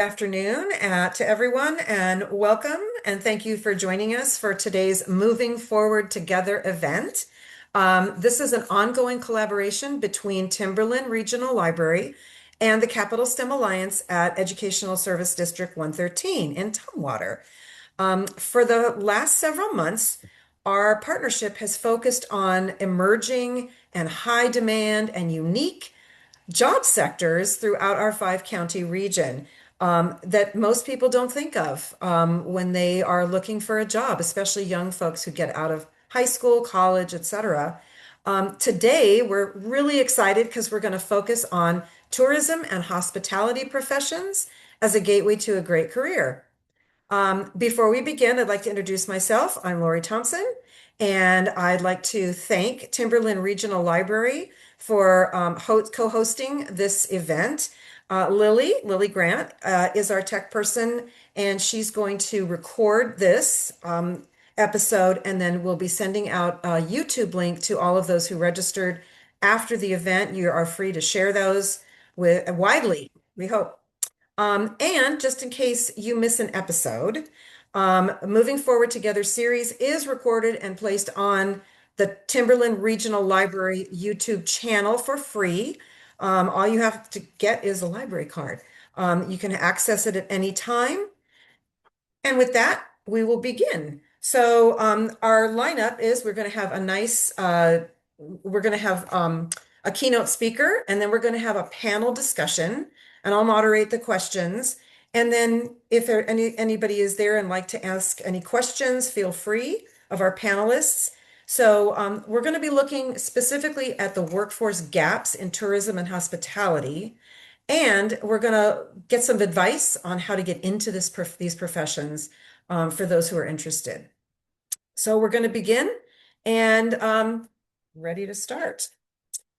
Afternoon to everyone, and welcome, and thank you for joining us for today's Moving Forward Together event. This is an ongoing collaboration between Timberland Regional Library and the Capital STEM Alliance at Educational Service District 113 in Tumwater. For the last several months, our partnership has focused on emerging and high demand and unique job sectors throughout our five-county region that most people don't think of when they are looking for a job, especially young folks who get out of high school, college, etc. Today, we're really excited because we're going to focus on tourism and hospitality professions as a gateway to a great career. Before we begin, I'd like to introduce myself. I'm Lori Thompson, and I'd like to thank Timberland Regional Library for co-hosting this event. Lily Grant, is our tech person, and she's going to record this episode, and then we'll be sending out a YouTube link to all of those who registered after the event. You are free to share those with widely, we hope. And just in case you miss an episode, Moving Forward Together series is recorded and placed on the Timberland Regional Library YouTube channel for free. All you have to get is a library card. You can access it at any time. And with that, we will begin. So our lineup is we're going to have we're going to have a keynote speaker, and then we're going to have a panel discussion, and I'll moderate the questions. And then if anybody is there and like to ask any questions, feel free of our panelists. So we're going to be looking specifically at the workforce gaps in tourism and hospitality. And we're going to get some advice on how to get into these professions for those who are interested. So we're going to begin and ready to start.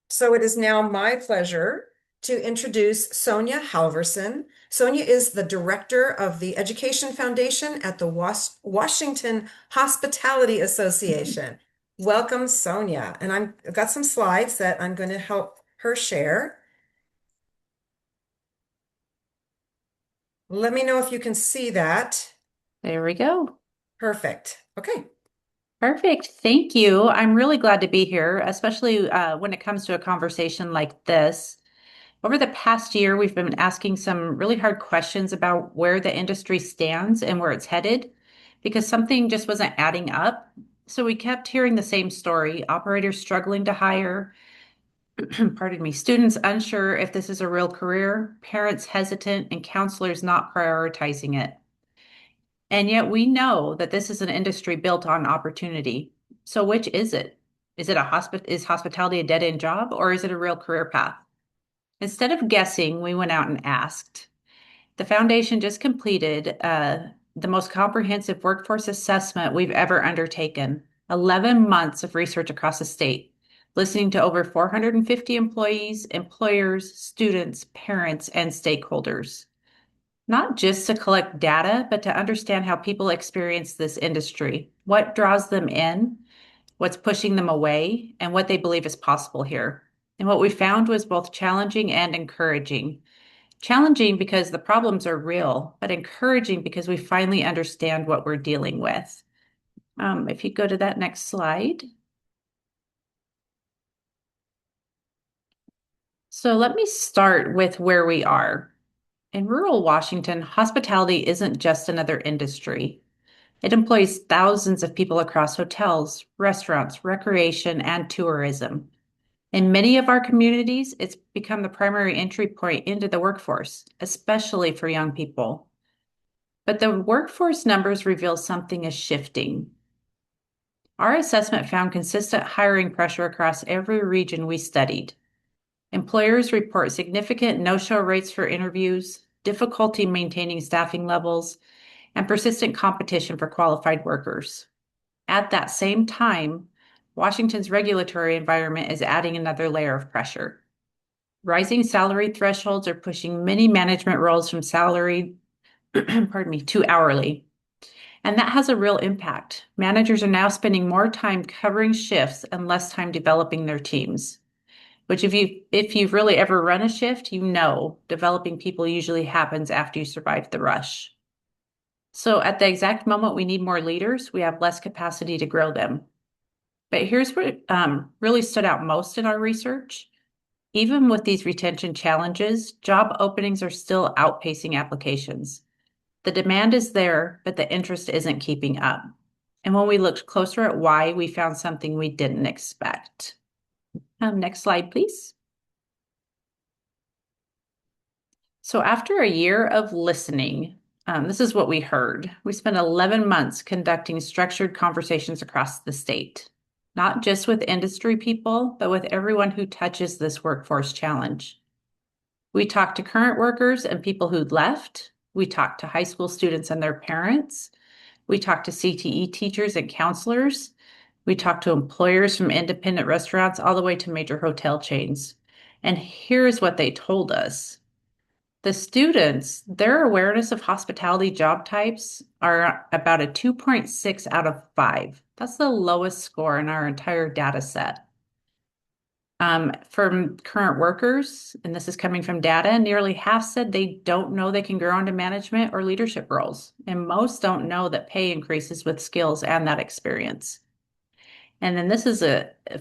So it is now my pleasure to introduce Sonia Halverson. Sonia is the director of the Education Foundation at the Washington Hospitality Association. Welcome, Sonia. And I've got some slides that I'm going to help her share. Let me know if you can see that. There we go. Perfect. Okay. Perfect. Thank you. I'm really glad to be here, especially when it comes to a conversation like this. Over the past year, we've been asking some really hard questions about where the industry stands and where it's headed because something just wasn't adding up. So we kept hearing the same story, operators struggling to hire, pardon me, students unsure if this is a real career, parents hesitant, and counselors not prioritizing it. And yet we know that this is an industry built on opportunity. So which is it? Is hospitality a dead-end job or is it a real career path? Instead of guessing, we went out and asked. The foundation just completed the most comprehensive workforce assessment we've ever undertaken, 11 months of research across the state, listening to over 450 employees, employers, students, parents, and stakeholders. Not just to collect data, but to understand how people experience this industry, what draws them in, what's pushing them away, and what they believe is possible here. And what we found was both challenging and encouraging. Challenging because the problems are real, but encouraging because we finally understand what we're dealing with. If you go to that next slide. So let me start with where we are. In rural Washington, hospitality isn't just another industry. It employs thousands of people across hotels, restaurants, recreation, and tourism. In many of our communities, it's become the primary entry point into the workforce, especially for young people. But the workforce numbers reveal something is shifting. Our assessment found consistent hiring pressure across every region we studied. Employers report significant no-show rates for interviews, difficulty maintaining staffing levels, and persistent competition for qualified workers. At that same time, Washington's regulatory environment is adding another layer of pressure. Rising salary thresholds are pushing many management roles from salary, pardon me, to hourly. And that has a real impact. Managers are now spending more time covering shifts and less time developing their teams, which if you've really ever run a shift, you know developing people usually happens after you survive the rush. So at the exact moment we need more leaders, we have less capacity to grow them. But here's what really stood out most in our research. Even with these retention challenges, job openings are still outpacing applications. The demand is there, but the interest isn't keeping up. And when we looked closer at why, we found something we didn't expect. Next slide, please. So after a year of listening, this is what we heard. We spent 11 months conducting structured conversations across the state, not just with industry people, but with everyone who touches this workforce challenge. We talked to current workers and people who'd left. We talked to high school students and their parents. We talked to CTE teachers and counselors. We talked to employers from independent restaurants all the way to major hotel chains. And here's what they told us. The students, their awareness of hospitality job types are about a 2.6 out of 5. That's the lowest score in our entire data set. From current workers, and this is coming from data, nearly half said they don't know they can grow into management or leadership roles. And most don't know that pay increases with skills and that experience. And then this is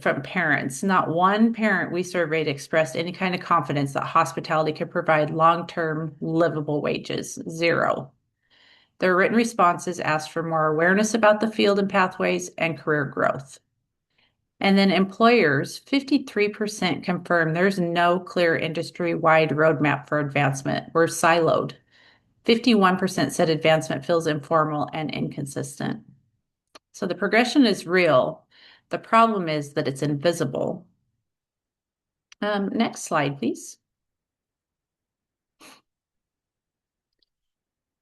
from parents. Not one parent we surveyed expressed any kind of confidence that hospitality could provide long-term livable wages. Zero. Their written responses asked for more awareness about the field and pathways and career growth. And then employers, 53% confirm there's no clear industry-wide roadmap for advancement. We're siloed. 51% said advancement feels informal and inconsistent. So the progression is real. The problem is that it's invisible. Next slide, please.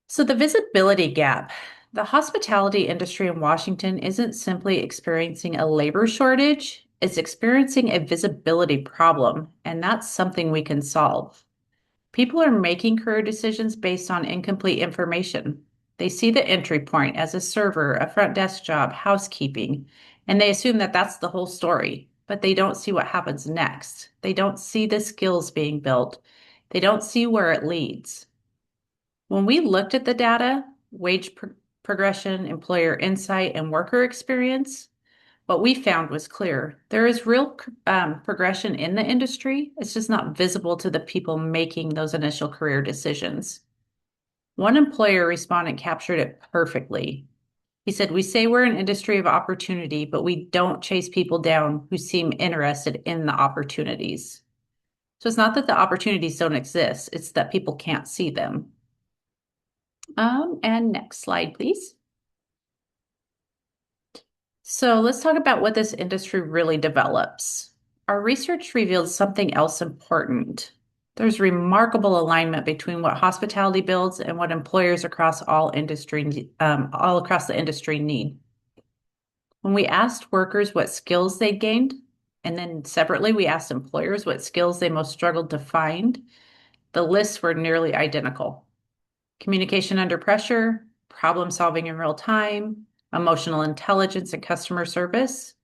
So the visibility gap. The hospitality industry in Washington isn't simply experiencing a labor shortage, it's experiencing a visibility problem, and that's something we can solve. People are making career decisions based on incomplete information. They see the entry point as a server, a front desk job, housekeeping, and they assume that that's the whole story, but they don't see what happens next. They don't see the skills being built. They don't see where it leads. When we looked at the data, progression, employer insight, and worker experience, what we found was clear. There is real progression in the industry. It's just not visible to the people making those initial career decisions. One employer respondent captured it perfectly. He said, "We say we're an industry of opportunity, but we don't chase people down who seem interested in the opportunities." So it's not that the opportunities don't exist, it's that people can't see them. And next slide, please. So let's talk about what this industry really develops. Our research revealed something else important. There's remarkable alignment between what hospitality builds and what employers across all across the industry need. When we asked workers what skills they gained, and then separately we asked employers what skills they most struggled to find, the lists were nearly identical. Communication under pressure, problem solving in real time, emotional intelligence and customer service,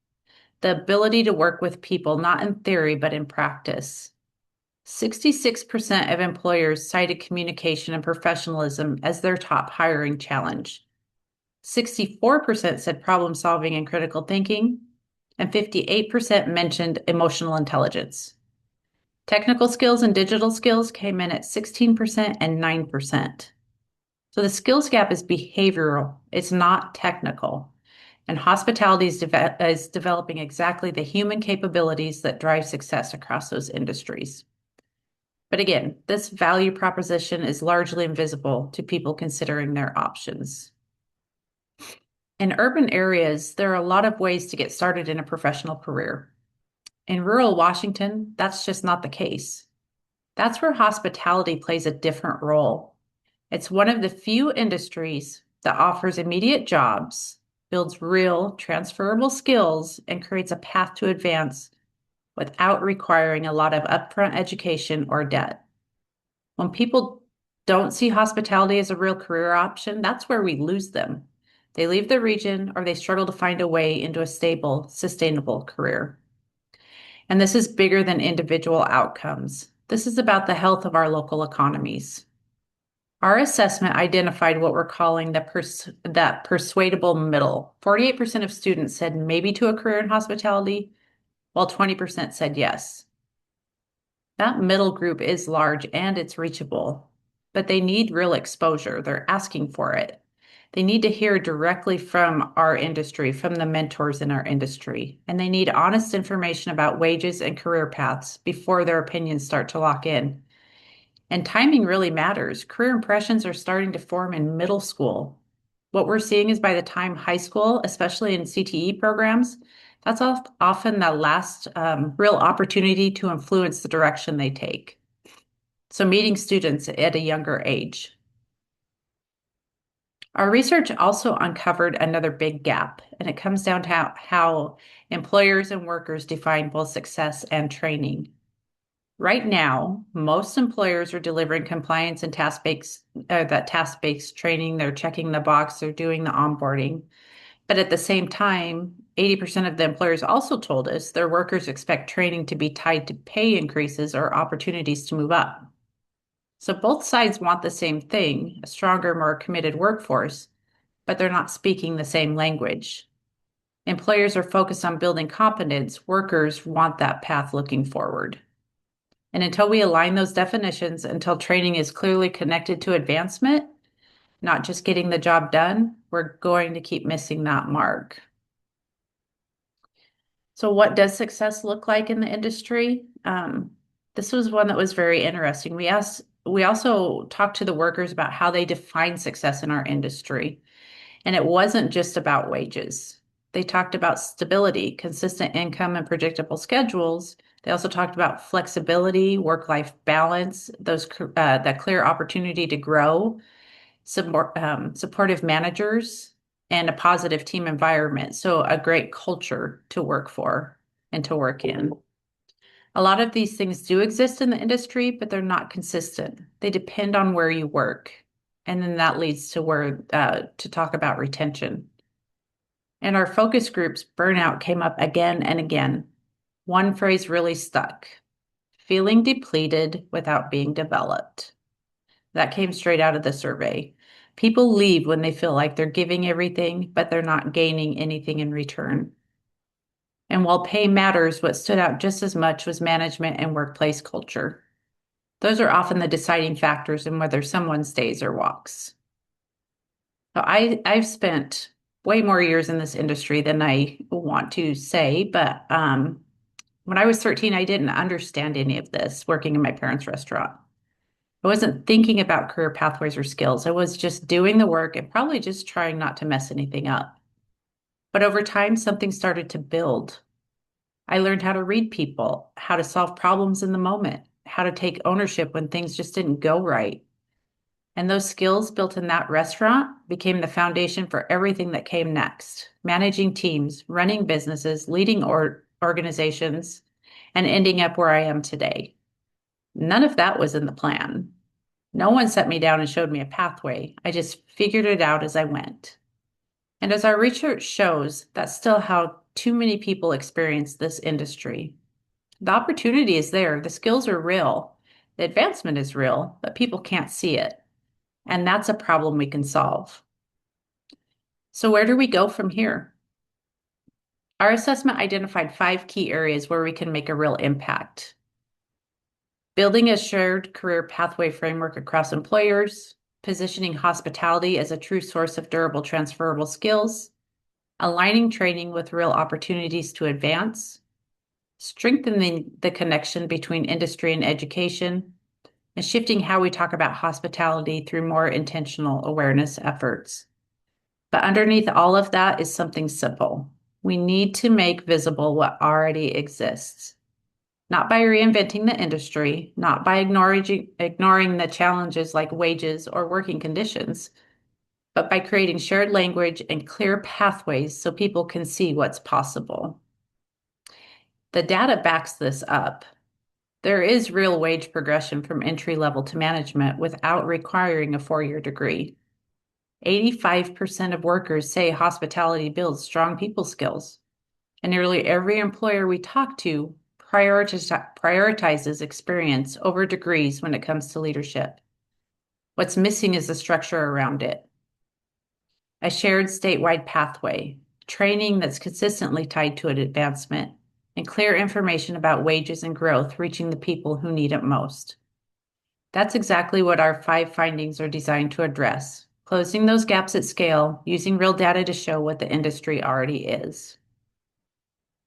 the ability to work with people, not in theory, but in practice. 66% of employers cited communication and professionalism as their top hiring challenge. 64% said problem solving and critical thinking, and 58% mentioned emotional intelligence. Technical skills and digital skills came in at 16% and 9%. So the skills gap is behavioral, it's not technical. And hospitality is developing exactly the human capabilities that drive success across those industries. But again, this value proposition is largely invisible to people considering their options. In urban areas, there are a lot of ways to get started in a professional career. In rural Washington, that's just not the case. That's where hospitality plays a different role. It's one of the few industries that offers immediate jobs, builds real transferable skills, and creates a path to advance without requiring a lot of upfront education or debt. When people don't see hospitality as a real career option, that's where we lose them. They leave the region or they struggle to find a way into a stable, sustainable career. And this is bigger than individual outcomes. This is about the health of our local economies. Our assessment identified what we're calling that persuadable middle. 48% of students said maybe to a career in hospitality, while 20% said yes. That middle group is large and it's reachable, but they need real exposure. They're asking for it. They need to hear directly from our industry, from the mentors in our industry, and they need honest information about wages and career paths before their opinions start to lock in. And timing really matters. Career impressions are starting to form in middle school. What we're seeing is by the time high school, especially in CTE programs, that's often the last real opportunity to influence the direction they take. So, meeting students at a younger age. Our research also uncovered another big gap, and it comes down to how employers and workers define both success and training. Right now, most employers are delivering compliance and task-based training. They're checking the box, they're doing the onboarding. But at the same time, 80% of the employers also told us their workers expect training to be tied to pay increases or opportunities to move up. So both sides want the same thing, a stronger, more committed workforce, but they're not speaking the same language. Employers are focused on building competence, workers want that path looking forward. And until we align those definitions, until training is clearly connected to advancement, not just getting the job done, we're going to keep missing that mark. So, what does success look like in the industry? This was one that was very interesting. We also talked to the workers about how they define success in our industry. And it wasn't just about wages. They talked about stability, consistent income, and predictable schedules. They also talked about flexibility, work-life balance, that clear opportunity to grow, supportive managers, and a positive team environment. So a great culture to work for and to work in. A lot of these things do exist in the industry, but they're not consistent. They depend on where you work. And then that leads to to talk about retention. In our focus groups, burnout came up again and again. One phrase really stuck: feeling depleted without being developed. That came straight out of the survey. People leave when they feel like they're giving everything, but they're not gaining anything in return. And while pay matters, what stood out just as much was management and workplace culture. Those are often the deciding factors in whether someone stays or walks. So I've spent way more years in this industry than I want to say, but when I was 13, I didn't understand any of this working in my parents' restaurant. I wasn't thinking about career pathways or skills. I was just doing the work and probably just trying not to mess anything up. But over time, something started to build. I learned how to read people, how to solve problems in the moment, how to take ownership when things just didn't go right. And those skills built in that restaurant became the foundation for everything that came next: managing teams, running businesses, leading organizations, and ending up where I am today. None of that was in the plan. No one set me down and showed me a pathway. I just figured it out as I went. And as our research shows, that's still how too many people experience this industry. The opportunity is there, the skills are real, the advancement is real, but people can't see it. And that's a problem we can solve. So, where do we go from here? Our assessment identified 5 key areas where we can make a real impact: building a shared career pathway framework across employers, positioning hospitality as a true source of durable transferable skills, aligning training with real opportunities to advance, strengthening the connection between industry and education, and shifting how we talk about hospitality through more intentional awareness efforts. But underneath all of that is something simple. We need to make visible what already exists, not by reinventing the industry, not by ignoring the challenges like wages or working conditions, but by creating shared language and clear pathways so people can see what's possible. The data backs this up. There is real wage progression from entry level to management without requiring a 4-year degree. 85% of workers say hospitality builds strong people skills, and nearly every employer we talk to prioritizes experience over degrees when it comes to leadership. What's missing is the structure around it. A shared statewide pathway, training that's consistently tied to an advancement, and clear information about wages and growth reaching the people who need it most. That's exactly what our 5 findings are designed to address, closing those gaps at scale, using real data to show what the industry already is.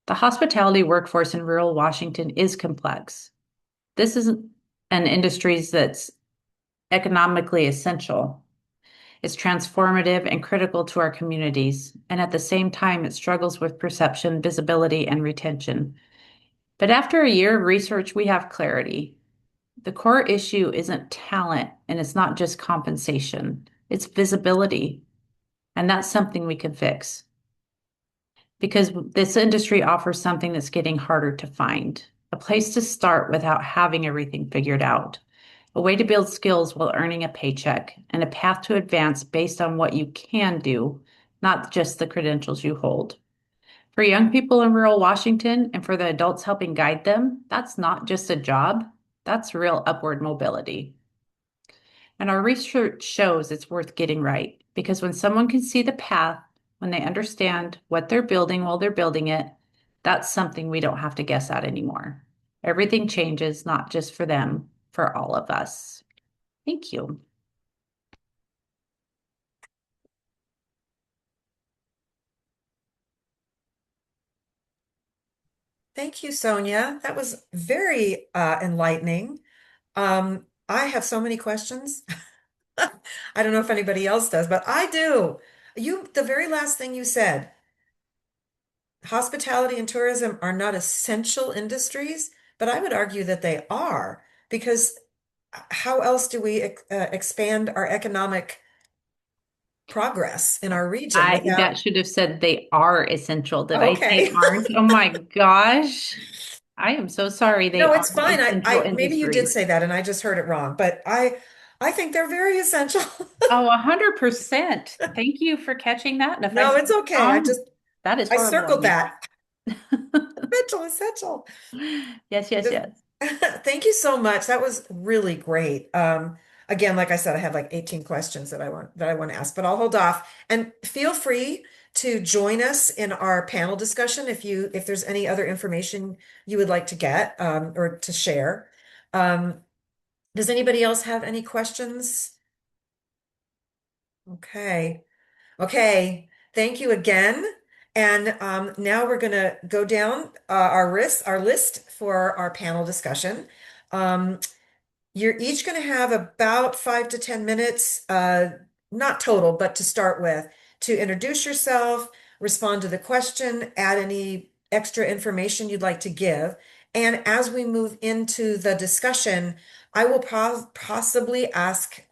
The hospitality workforce in rural Washington is complex. This is an industry that's economically essential. It's transformative and critical to our communities, and at the same time, it struggles with perception, visibility, and retention. But after a year of research, we have clarity. The core issue isn't talent, and it's not just compensation, it's visibility. And that's something we can fix because this industry offers something that's getting harder to find, a place to start without having everything figured out, a way to build skills while earning a paycheck, and a path to advance based on what you can do, not just the credentials you hold. For young people in rural Washington and for the adults helping guide them, that's not just a job, that's real upward mobility. And our research shows it's worth getting right because when someone can see the path, when they understand what they're building while they're building it, that's something we don't have to guess at anymore. Everything changes, not just for them, for all of us. Thank you. Thank you, Sonia. That was very enlightening. I have so many questions. I don't know if anybody else does, but I do. The very last thing you said, hospitality and tourism are not essential industries, but I would argue that they are because how else do we expand our economic progress in our region I without? that should have said they are essential. Did I say Okay. aren't? Oh my gosh. I am so sorry. They No, are it's fine. essential Maybe you did industries. say that and I just heard it wrong, but I think they're very essential. Oh, 100%. Thank you for catching that. And if I No, said it's okay. wrong, that is I horrible of circled me. that. Essential, essential. Yes, yes, Just- yes. Thank you so much. That was really great. Again, like I said, I have like 18 questions that I want to ask, but I'll hold off. And feel free to join us in our panel discussion if there's any other information you would like to get or to share. Um, does anybody else have any questions? Okay. Okay. Thank you again. And now we're going to go down our list for our panel discussion. Um, You're each going to have about 5 to 10 minutes, not total, but to start with, to introduce yourself, respond to the question, add any extra information you'd like to give. And as we move into the discussion, I will possibly ask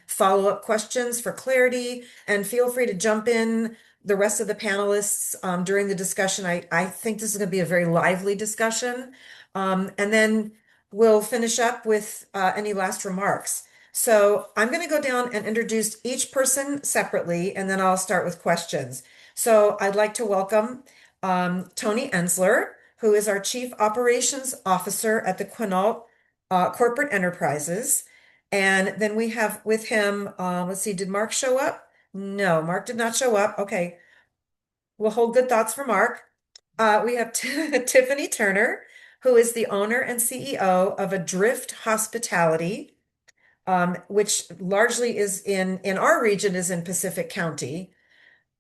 follow-up questions for clarity, and feel free to jump in the rest of the panelists during the discussion. I think this is going to be a very lively discussion. And then we'll finish up with any last remarks. So I'm going to go down and introduce each person separately, and then I'll start with questions. So I'd like to welcome Tony Ensler, who is our Chief Operations Officer at the Quinault Corporate Enterprises. And then we have with him, let's see, did Mark show up? No, Mark did not show up. Okay, we'll hold good thoughts for Mark. We have Tiffany Turner, who is the owner and CEO of Adrift Hospitality, which largely is in our region is in Pacific County.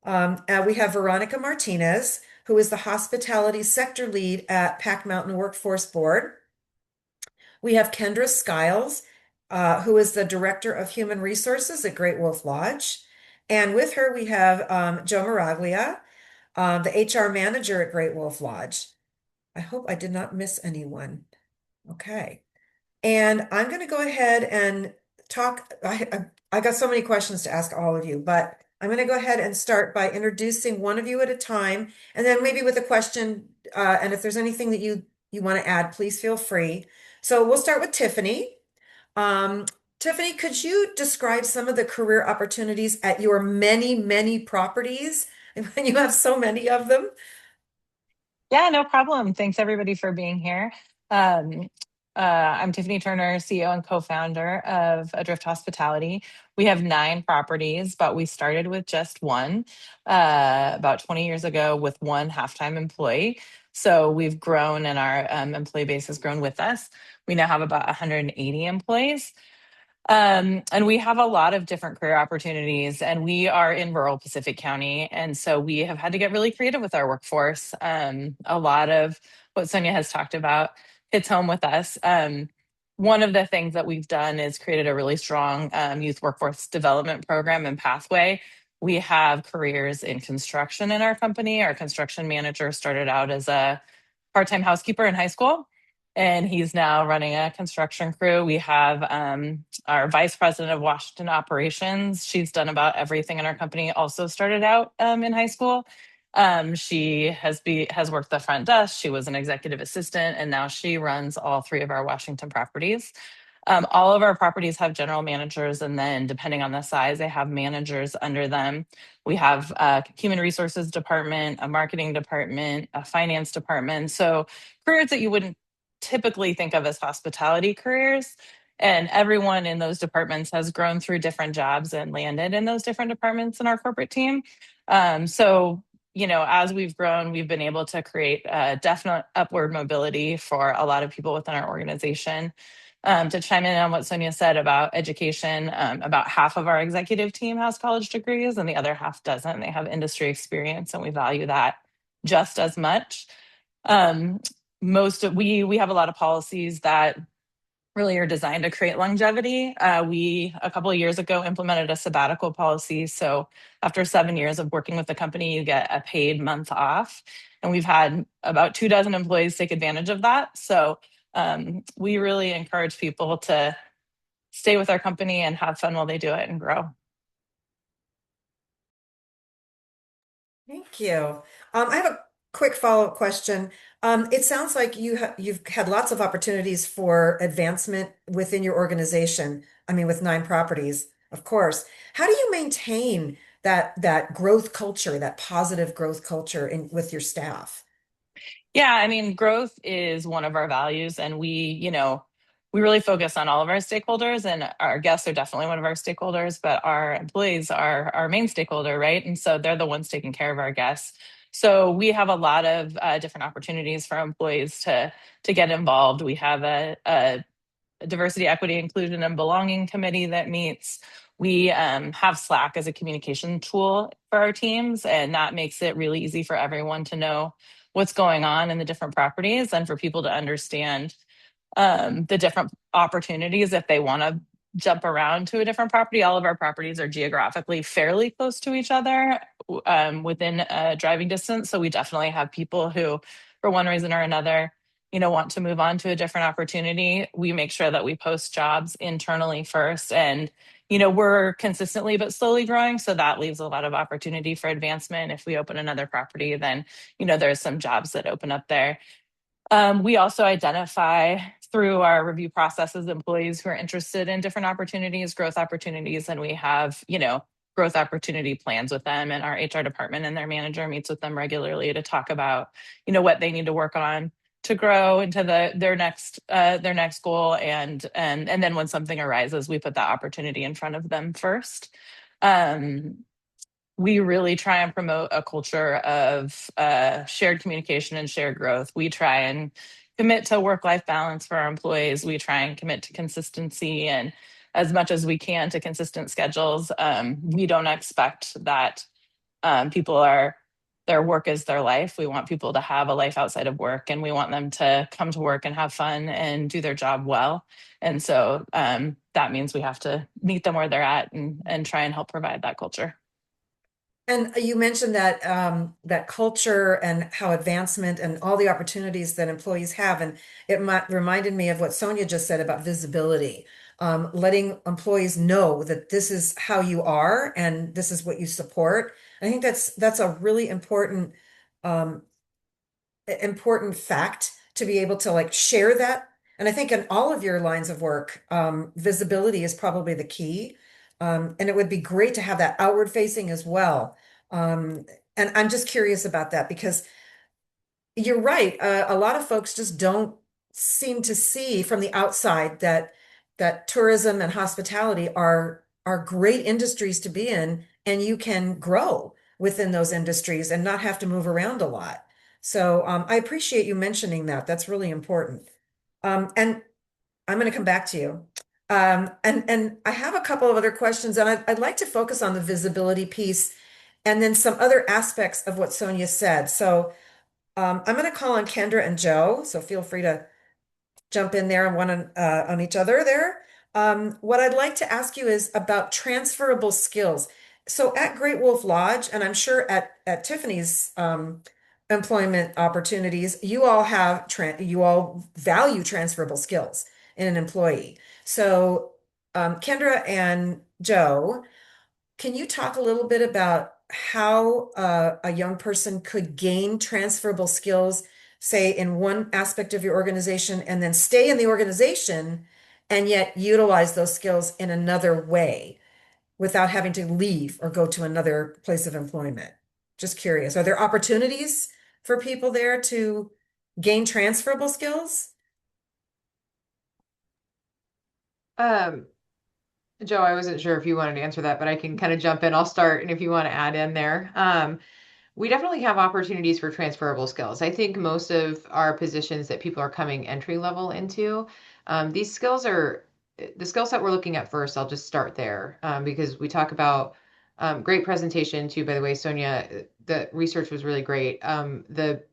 We have Veronica Martinez, who is the hospitality sector lead at Pac Mountain Workforce Board. We have Kendra Skiles, who is the Director of Human Resources at Great Wolf Lodge. And with her, we have Joe Miraglia, the HR manager at Great Wolf Lodge. I hope I did not miss anyone. Okay. And I'm going to go ahead and talk. I got so many questions to ask all of you, but I'm going to go ahead and start by introducing one of you at a time, and then maybe with a question. And if there's anything that you want to add, please feel free. So we'll start with Tiffany. Um, Tiffany, could you describe some of the career opportunities at your many, many properties when you have so many of them? Yeah, no problem. Thanks everybody for being here. Um, I'm Tiffany Turner, CEO and co-founder of Adrift Hospitality. We have 9 properties, but we started with just one about 20 years ago with one half-time employee. So we've grown and our employee base has grown with us. We now have about 180 employees. And we have a lot of different career opportunities, and we are in rural Pacific County. And so we have had to get really creative with our workforce. A lot of what Sonia has talked about hits home with us. One of the things that we've done is created a really strong youth workforce development program and pathway. We have careers in construction in our company. Our construction manager started out as a part-time housekeeper in high school, and he's now running a construction crew. We have our vice president of Washington operations. She's done about everything in our company. Also started out in high school. She has worked the front desk. She was an executive assistant, and now she runs all 3 of our Washington properties. All of our properties have general managers, and then depending on the size, they have managers under them. We have a human resources department, a marketing department, a finance department. So careers that you wouldn't typically think of as hospitality careers. And everyone in those departments has grown through different jobs and landed in those different departments in our corporate team. As we've grown, we've been able to create a definite upward mobility for a lot of people within our organization. To chime in on what Sonia said about education, about half of our executive team has college degrees and the other half doesn't. They have industry experience, and we value that just as much. Um, we have a lot of policies that really are designed to create longevity. We a couple of years ago implemented a sabbatical policy. So after 7 years of working with the company, you get a paid month off, and we've had about 24 employees take advantage of that. So we really encourage people to stay with our company and have fun while they do it and grow. Thank you. I have a quick follow-up question. It sounds like you've had lots of opportunities for advancement within your organization. I mean, with 9 properties, of course. How do you maintain that growth culture, that positive growth culture with your staff? Yeah, I mean, growth is one of our values, and we really focus on all of our stakeholders, and our guests are definitely one of our stakeholders, but our employees are our main stakeholder, right? And so they're the ones taking care of our guests. So we have a lot of different opportunities for employees to get involved. We have a diversity, equity, inclusion, and belonging committee that meets. We have Slack as a communication tool for our teams, and that makes it really easy for everyone to know what's going on in the different properties and for people to understand the different opportunities if they want to jump around to a different property. All of our properties are geographically fairly close to each other, within a driving distance. So we definitely have people who, for one reason or another, want to move on to a different opportunity. We make sure that we post jobs internally first. And, we're consistently but slowly growing. So that leaves a lot of opportunity for advancement. If we open another property, then, there's some jobs that open up there. We also identify through our review processes employees who are interested in different opportunities, growth opportunities, and we have, growth opportunity plans with them. And our HR department and their manager meets with them regularly to talk about, what they need to work on to grow into their next goal. And then when something arises, we put that opportunity in front of them first. Um, we really try and promote a culture of shared communication and shared growth. We try and commit to work-life balance for our employees. We try and commit to consistency and as much as we can to consistent schedules. We don't expect that people are their work is their life. We want people to have a life outside of work, and we want them to come to work and have fun and do their job well. And so that means we have to meet them where they're at and try and help provide that culture. And you mentioned that culture and how advancement and all the opportunities that employees have, and reminded me of what Sonia just said about visibility, letting employees know that this is how you are and this is what you support. I think that's a really um, important fact to be able to like share that. And I think in all of your lines of work, visibility is probably the key. And it would be great to have that outward facing as well. Um, and I'm just curious about that because you're right. A lot of folks just don't seem to see from the outside that tourism and hospitality are great industries to be in, and you can grow within those industries and not have to move around a lot. So I appreciate you mentioning that. That's really important. And I'm going to come back to you. And I have a couple of other questions, and I'd like to focus on the visibility piece and then some other aspects of what Sonia said. So I'm going to call on Kendra and Joe, so feel free to jump in there and one on each other there. What I'd like to ask you is about transferable skills. So at Great Wolf Lodge, and I'm sure at Tiffany's employment opportunities, you all value transferable skills in an employee. So Kendra and Joe, can you talk a little bit about how a young person could gain transferable skills, say, in one aspect of your organization, and then stay in the organization and yet utilize those skills in another way without having to leave or go to another place of employment? Just curious. Are there opportunities for people there to gain transferable skills? Um, Joe, I wasn't sure if you wanted to answer that, but I can kind of jump in. I'll start, and if you want to add in there. We definitely have opportunities for transferable skills. I think most of our positions that people are coming entry level into, these skills are the skill set we're looking at first. I'll just start there because we talk about great presentation too, by the way, Sonia. The research was really great. The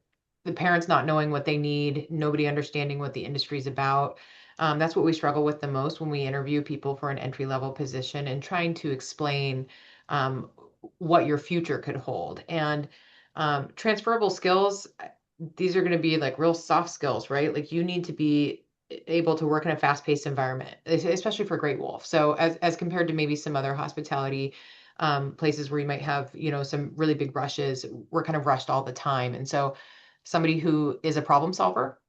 parents not knowing what they need, nobody understanding what the industry is about. That's what we struggle with the most when we interview people for an entry level position and trying to explain um, what your future could hold. And transferable skills, these are going to be like real soft skills, right? Like you need to be able to work in a fast-paced environment, especially for Great Wolf. So as compared to maybe some other hospitality places where you might have, some really big rushes, we're kind of rushed all the time. And so somebody who is a problem solver,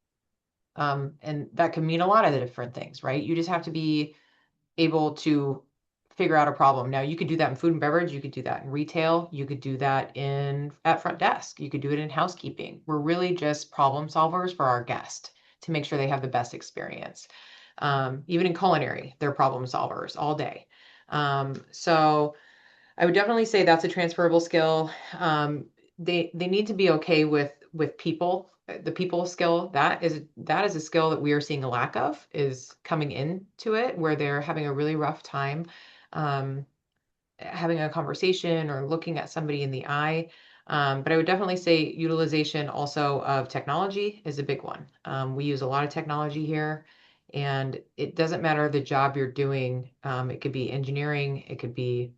and that can mean a lot of the different things, right? You just have to be able to figure out a problem. Now, you could do that in food and beverage, you could do that in retail, you could do that in at front desk, you could do it in housekeeping. We're really just problem solvers for our guest to make sure they have the best experience. Even in culinary, they're problem solvers all day. So I would definitely say that's a transferable skill. They need to be okay with people. The people skill, that is a skill that we are seeing a lack of, is coming into it where they're having a really rough time um, having a conversation or looking at somebody in the eye. But I would definitely say utilization also of technology is a big one. We use a lot of technology here, and it doesn't matter the job you're doing. It could be engineering, it could be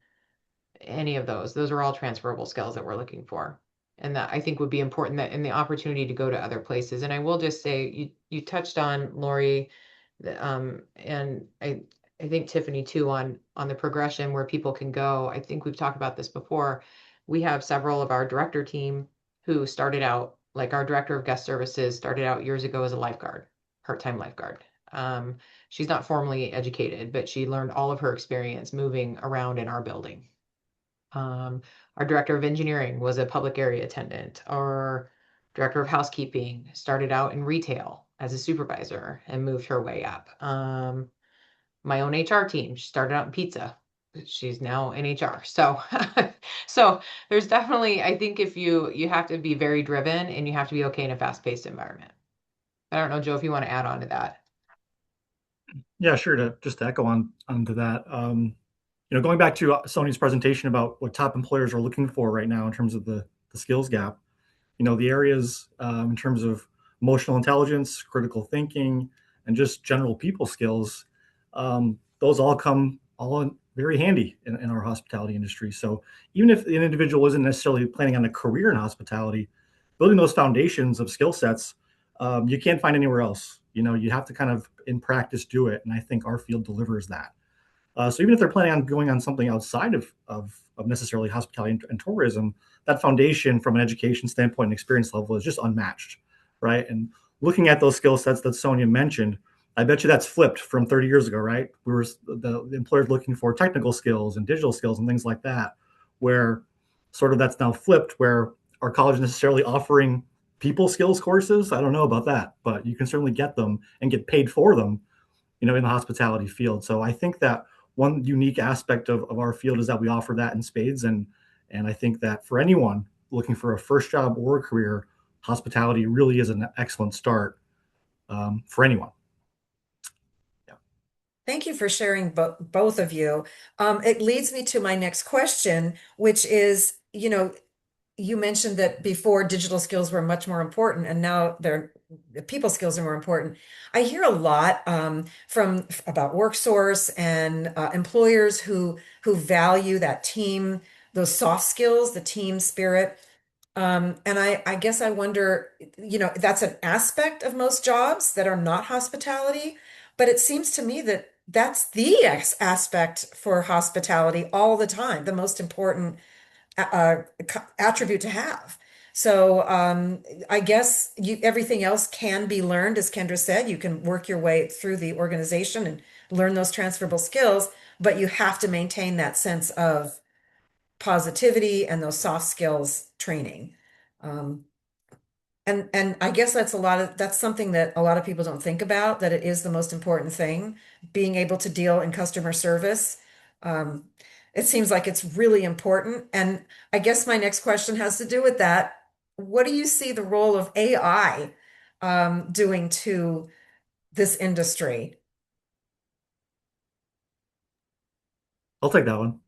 any of those. Those are all transferable skills that we're looking for. And that I think would be important, that in the opportunity to go to other places. And I will just say you touched on Lori, and I think Tiffany too, on the progression where people can go. I think we've talked about this before. We have several of our director team who started out, like our director of guest services started out years ago as a lifeguard, part-time lifeguard. She's not formally educated, but she learned all of her experience moving around in our building. um, our director of engineering was a public area attendant. Our director of housekeeping started out in retail as a supervisor and moved her way up. My own HR team, she started out in pizza. She's now in HR. So, so there's definitely, I think if you have to be very driven and you have to be okay in a fast-paced environment. I don't know, Joe, if you want to add on to that. Yeah, sure. To just to echo onto that, going back to Sony's presentation about what top employers are looking for right now in terms of the skills gap, the areas in terms of emotional intelligence, critical thinking, and just general people skills, those all come all in very handy in our hospitality industry. So even if an individual isn't necessarily planning on a career in hospitality, building those foundations of skill sets, you can't find anywhere else. You have to kind of in practice do it, and I think our field delivers that. So even if they're planning on going on something outside of necessarily hospitality and tourism, that foundation from an education standpoint and experience level is just unmatched, right? And looking at those skill sets that Sonia mentioned, I bet you that's flipped from 30 years ago, right? The employers looking for technical skills and digital skills and things like that, where sort of that's now flipped, where our college necessarily offering People skills courses, I don't know about that, but you can certainly get them and get paid for them, in the hospitality field. So I think that one unique aspect of our field is that we offer that in spades. And I think that for anyone looking for a first job or a career, hospitality really is an excellent start for anyone. Yeah. Thank you for sharing both of you. It leads me to my next question, which is, you mentioned that before digital skills were much more important, and now people skills are more important. I hear a lot from about work source and employers who value that team, those soft skills, the team spirit. And I guess I wonder, that's an aspect of most jobs that are not hospitality, but it seems to me that that's the aspect for hospitality all the time, the most important attribute to have. So I guess everything else can be learned, as Kendra said. You can work your way through the organization and learn those transferable skills, but you have to maintain that sense of positivity and those soft skills training. Um, and I guess that's something that a lot of people don't think about, that it is the most important thing, being able to deal in customer service. Um, it seems like it's really important. And I guess my next question has to do with that. What do you see the role of AI doing to this industry? I'll take that one.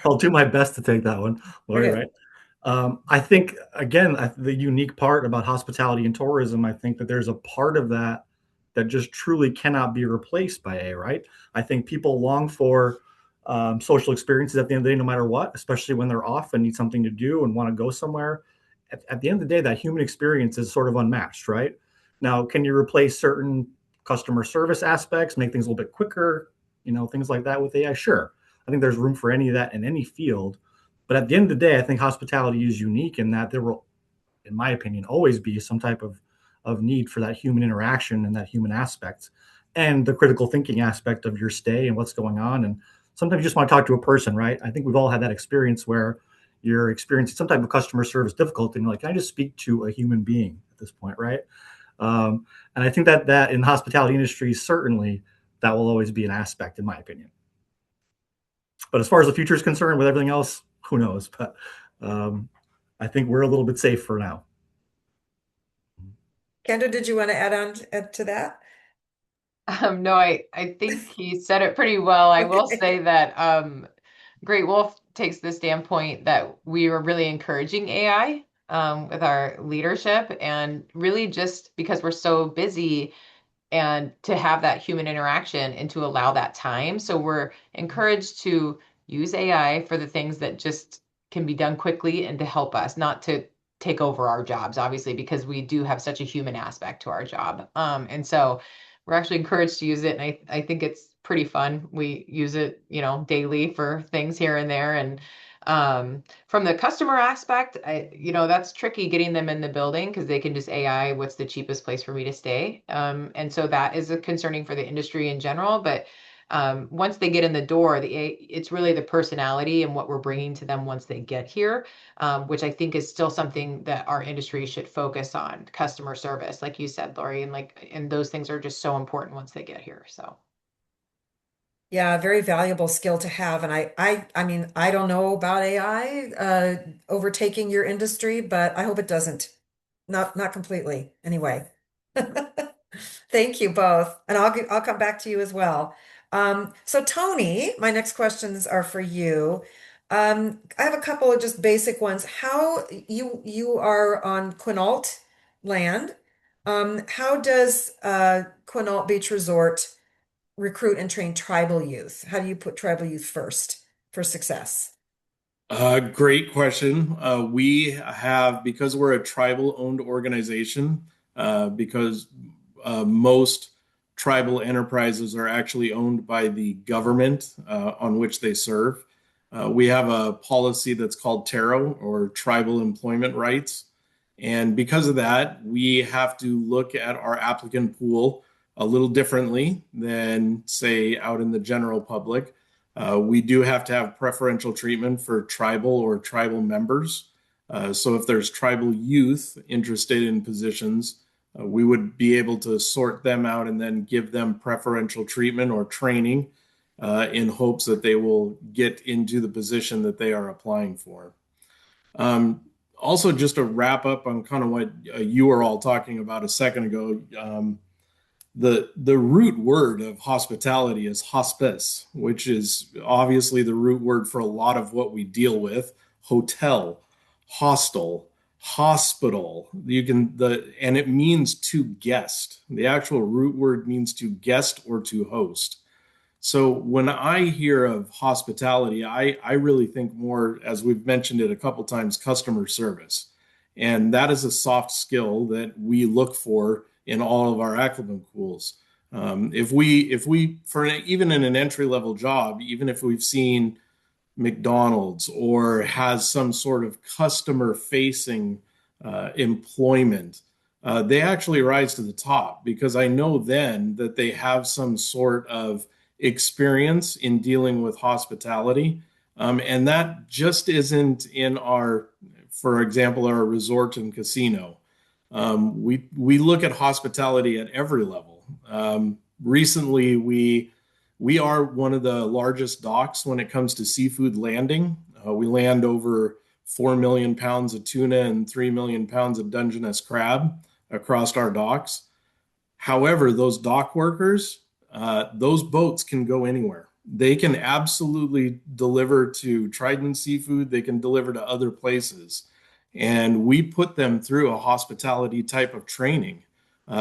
I'll do my best to take that one, Lori, Okay. right? I think, again, the unique part about hospitality and tourism, I think that there's a part of that that just truly cannot be replaced by AI, right? I think people long for social experiences at the end of the day, no matter what, especially when they're off and need something to do and want to go somewhere. At the end of the day, that human experience is sort of unmatched, right? Now, can you replace certain customer service aspects, make things a little bit quicker, things like that with AI? Sure. I think there's room for any of that in any field. But at the end of the day, I think hospitality is unique in that there will, in my opinion, always be some type of need for that human interaction and that human aspect and the critical thinking aspect of your stay and what's going on. And sometimes you just want to talk to a person, right? I think we've all had that experience where you're experiencing some type of customer service difficulty and you're like, can I just speak to a human being at this point, right? And I think that in the hospitality industry, certainly that will always be an aspect, in my opinion. But as far as the future is concerned, with everything else, who knows? But um, I think we're a little bit safe for now. Kendra, did you want to add to that? No, I think he said it pretty well. I will Okay. say that Great Wolf takes the standpoint that we were really encouraging AI with our leadership, and really just because we're so busy and to have that human interaction and to allow that time. So we're encouraged to use AI for the things that just can be done quickly and to help us, not to take over our jobs, obviously, because we do have such a human aspect to our job. And so we're actually encouraged to use it. And I think it's pretty fun. We use it, daily for things here and there. And from the customer aspect, that's tricky getting them in the building because they can just AI what's the cheapest place for me to stay. And so that is a concerning for the industry in general. But once they get in the door, it's really the personality and what we're bringing to them once they get here, which I think is still something that our industry should focus on, customer service, like you said, Lori, and those things are just so important once they get here. So. Yeah, very valuable skill to have. And I mean, I don't know about AI overtaking your industry, but I hope it doesn't. Not completely, anyway. Thank you both, and I'll come back to you as well. So Tony, my next questions are for you. I have a couple of just basic ones. How you are on Quinault land? How does Quinault Beach Resort recruit and train tribal youth? How do you put tribal youth first for success? Great question. We have, because we're a tribal owned organization, because most tribal enterprises are actually owned by the government on which they serve. We have a policy that's called TARO, or Tribal Employment Rights. And because of that, we have to look at our applicant pool a little differently than, say, out in the general public. We do have to have preferential treatment for tribal or tribal members. So if there's tribal youth interested in positions, we would be able to sort them out and then give them preferential treatment or training in hopes that they will get into the position that they are applying for. Um, Also, just to wrap up on kind of what you were all talking about a second ago, the root word of hospitality is hospice, which is obviously the root word for a lot of what we deal with: hotel, hostel, hospital. You can the and it means to guest. The actual root word means to guest or to host. So when I hear of hospitality, I really think more, as we've mentioned it a couple times, customer service. And that is a soft skill that we look for in all of our acclimat pools. If we even in an entry level job, even if we've seen McDonald's or has some sort of customer facing employment, they actually rise to the top because I know then that they have some sort of experience in dealing with hospitality. And that just isn't in our, for example, our resort and casino. We look at hospitality at every level. Recently, we are one of the largest docks when it comes to seafood landing. We land over 4 million pounds of tuna and 3 million pounds of Dungeness crab across our docks. However, those dock workers, those boats can go anywhere. They can absolutely deliver to Trident Seafood. They can deliver to other places. And we put them through a hospitality type of training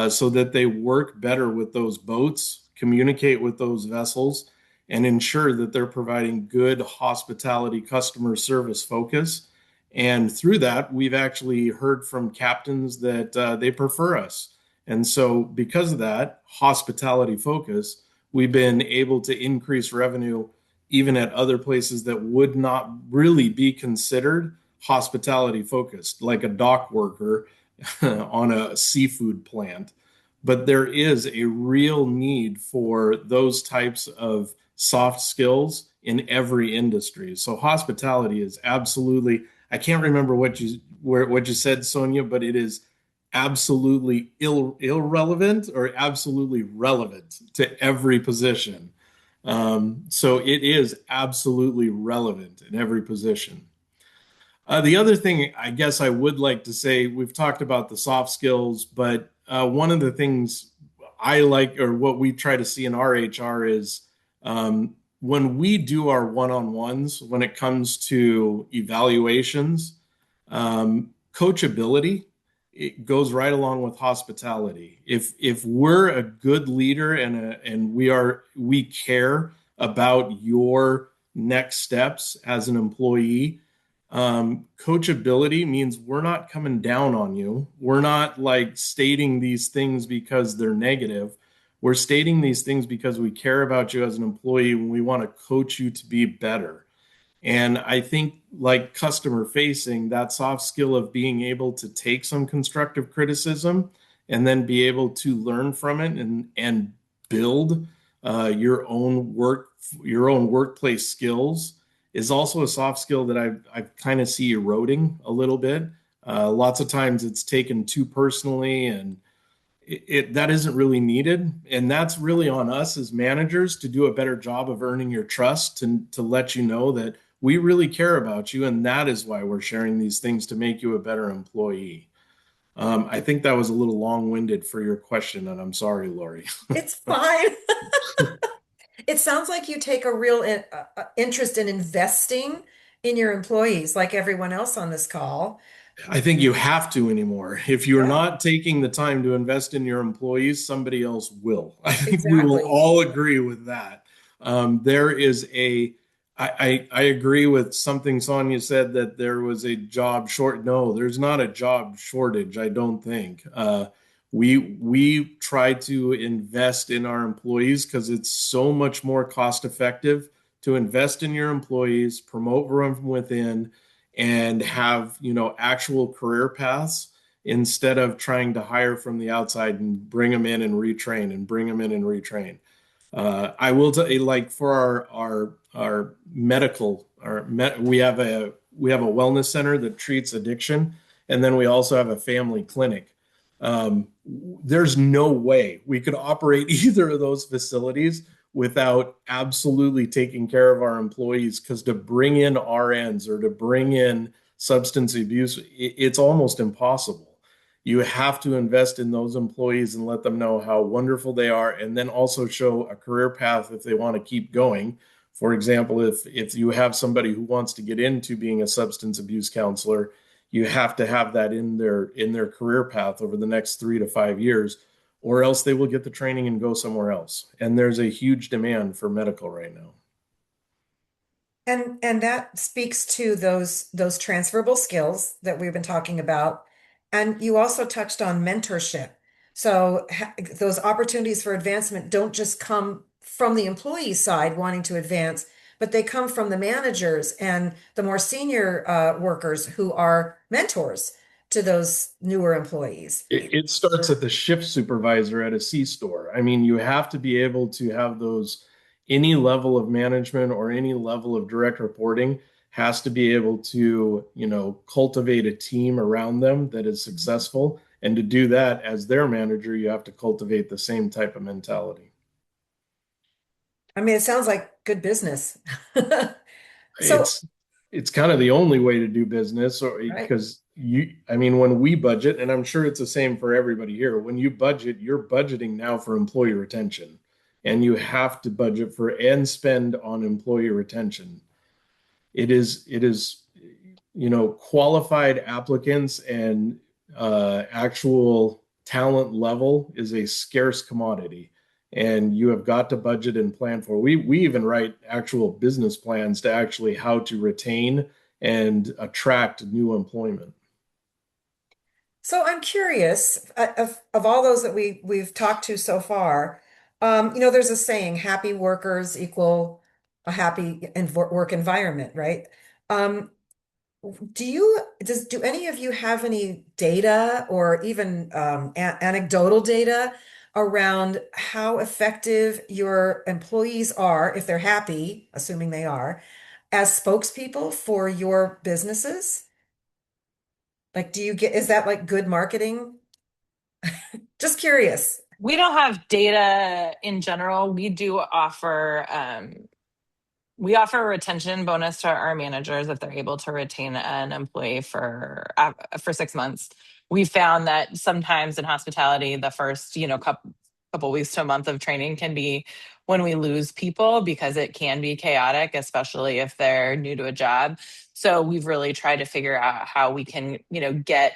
so that they work better with those boats, communicate with those vessels, and ensure that they're providing good hospitality customer service focus. And through that, we've actually heard from captains that they prefer us. And so, because of that hospitality focus, we've been able to increase revenue even at other places that would not really be considered hospitality focused, like a dock worker on a seafood plant. But there is a real need for those types of soft skills in every industry. So hospitality is absolutely, I can't remember what you said, Sonia, but it is absolutely irrelevant or absolutely relevant to every position. So it is absolutely relevant in every position. The other thing I guess I would like to say, we've talked about the soft skills, but one of the things I like, or what we try to see in our HR, is when we do our one-on-ones, when it comes to evaluations, coachability, it goes right along with hospitality. If we're a good leader and we care about your next steps as an employee, coachability means we're not coming down on you. We're not like stating these things because they're negative. We're stating these things because we care about you as an employee and we want to coach you to be better. And I think, like customer facing, that soft skill of being able to take some constructive criticism and then be able to learn from it and build your own workplace skills is also a soft skill that I kind of see eroding a little bit. Lots of times it's taken too personally, and that isn't really needed. And that's really on us as managers to do a better job of earning your trust, to let you know that we really care about you, and that is why we're sharing these things, to make you a better employee. I think that was a little long-winded for your question, and I'm sorry, Lori. It's fine. It sounds like you take a real interest in investing in your employees, like everyone else on this call. I think you have to anymore. If you're Yeah, not taking the time to invest in your employees, somebody else will. I think we will exactly. all agree with that. There is I agree with something Sonia said, that there was a job short. No, there's not a job shortage, I don't think. We try to invest in our employees because it's so much more cost effective to invest in your employees, promote from within, and have, actual career paths, instead of trying to hire from the outside and bring them in and retrain and bring them in and retrain. I will tell you, like for our medical, we have we have a wellness center that treats addiction, and then we also have a family clinic. There's no way we could operate either of those facilities without absolutely taking care of our employees, because to bring in RNs or to bring in substance abuse, it's almost impossible. You have to invest in those employees and let them know how wonderful they are, and then also show a career path if they want to keep going. For example, if you have somebody who wants to get into being a substance abuse counselor, you have to have that in their career path over the next 3 to 5 years, or else they will get the training and go somewhere else. And there's a huge demand for medical right now. And that speaks to those transferable skills that we've been talking about. And you also touched on mentorship. So those opportunities for advancement don't just come from the employee side wanting to advance, but they come from the managers and the more senior workers who are mentors to those newer employees. It starts at the shift supervisor at a C-store. I mean, you have to be able to have those, any level of management or any level of direct reporting has to be able to, cultivate a team around them that is successful. And to do that as their manager, you have to cultivate the same type of mentality. I mean, it sounds like good business. So, It's it's kind of the only way to do business, or right. because I mean, when we budget, and I'm sure it's the same for everybody here, when you budget, you're budgeting now for employee retention, and you have to budget for and spend on employee retention. It is qualified applicants and actual talent level is a scarce commodity, and you have got to budget and plan for. We even write actual business plans to actually how to retain and attract new employment. So I'm curious of all those that we've talked to so far. There's a saying, happy workers equal a happy work environment, right? Um, do any of you have any data or even anecdotal data around how effective your employees are, if they're happy, assuming they are, as spokespeople for your businesses? Like, is that like good marketing? Just curious. We don't have data in general. We offer a retention bonus to our managers if they're able to retain an employee for 6 months. We found that sometimes in hospitality, the first couple weeks to a month of training can be when we lose people, because it can be chaotic, especially if they're new to a job. So we've really tried to figure out how we can get.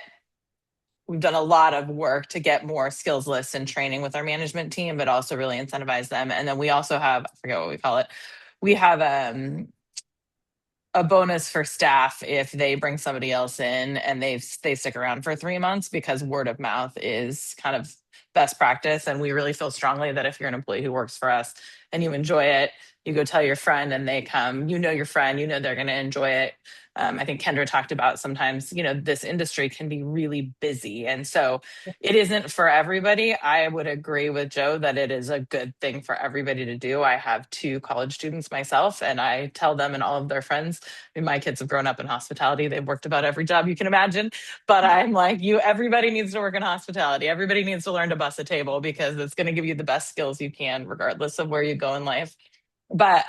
We've done a lot of work to get more skills lists and training with our management team, but also really incentivize them. And then we also have, I forget what we call it. We have a bonus for staff if they bring somebody else in and they stick around for 3 months, because word of mouth is kind of best practice. And we really feel strongly that if you're an employee who works for us and you enjoy it, you go tell your friend and they come, your friend, they're going to enjoy it. I think Kendra talked about sometimes, this industry can be really busy. And so it isn't for everybody. I would agree with Joe that it is a good thing for everybody to do. I have 2 college students myself, and I tell them and all of their friends, I mean, my kids have grown up in hospitality. They've worked about every job you can imagine. But I'm like, everybody needs to work in hospitality. Everybody needs to learn to bus a table, because it's going to give you the best skills you can, regardless of where you go in life. But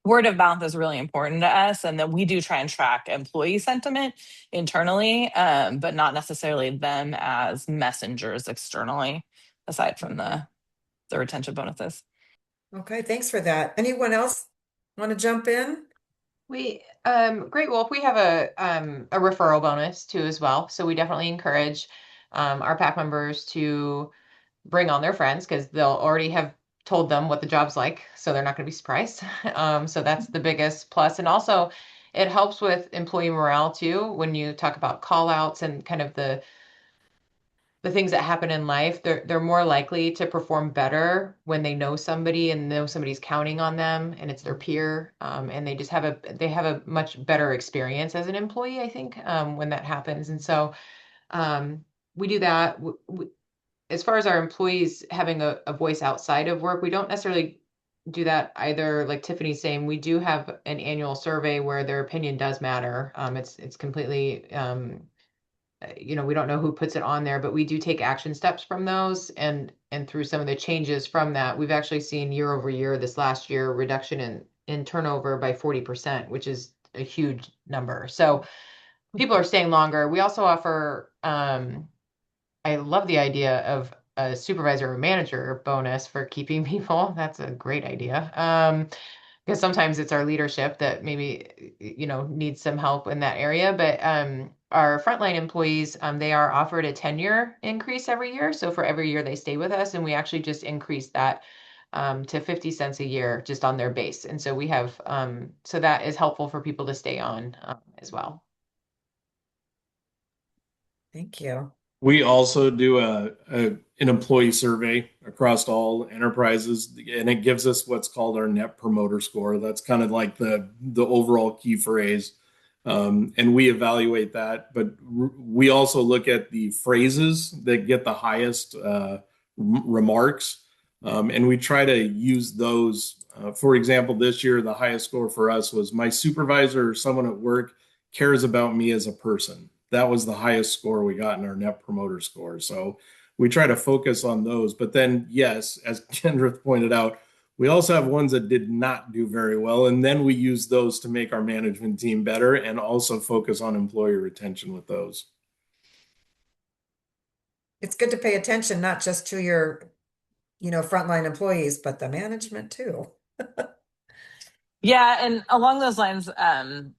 word of mouth is really important to us, and then we do try and track employee sentiment internally, but not necessarily them as messengers externally, aside from the retention bonuses. Okay, thanks for that. Anyone else want to jump in? Great Wolf, we have a referral bonus too as well. So we definitely encourage our pack members to bring on their friends, because they'll already have told them what the job's like, so they're not going to be surprised. So that's the biggest plus. And also, it helps with employee morale too when you talk about call outs and kind of the things that happen in life. They're more likely to perform better when they know somebody and know somebody's counting on them and it's their peer, and they have a much better experience as an employee, I think, when that happens. And so we do that. As far as our employees having a voice outside of work, we don't necessarily do that either, like Tiffany's saying, we do have an annual survey where their opinion does matter. It's completely we don't know who puts it on there, but we do take action steps from those, and through some of the changes from that, we've actually seen year over year this last year reduction in turnover by 40%, which is a huge number. So people are staying longer. We also offer I love the idea of a supervisor or manager bonus for keeping people. That's a great idea. Because sometimes it's our leadership that maybe needs some help in that area. But our frontline employees, they are offered a tenure increase every year. So for every year they stay with us, and we actually just increased that to 50 cents a year just on their base. And so we have so that is helpful for people to stay on as well. Thank you. We also do an employee survey across all enterprises, and it gives us what's called our Net Promoter Score. That's kind of like the overall key phrase, and we evaluate that. But we also look at the phrases that get the highest remarks, and we try to use those. For example, this year the highest score for us was my supervisor or someone at work cares about me as a person. That was the highest score we got in our Net Promoter Score. So we try to focus on those. But then, yes, as Kendra pointed out, we also have ones that did not do very well. And then we use those to make our management team better and also focus on employee retention with those. It's good to pay attention, not just to your, frontline employees, but the management too. Yeah, and along those lines, kind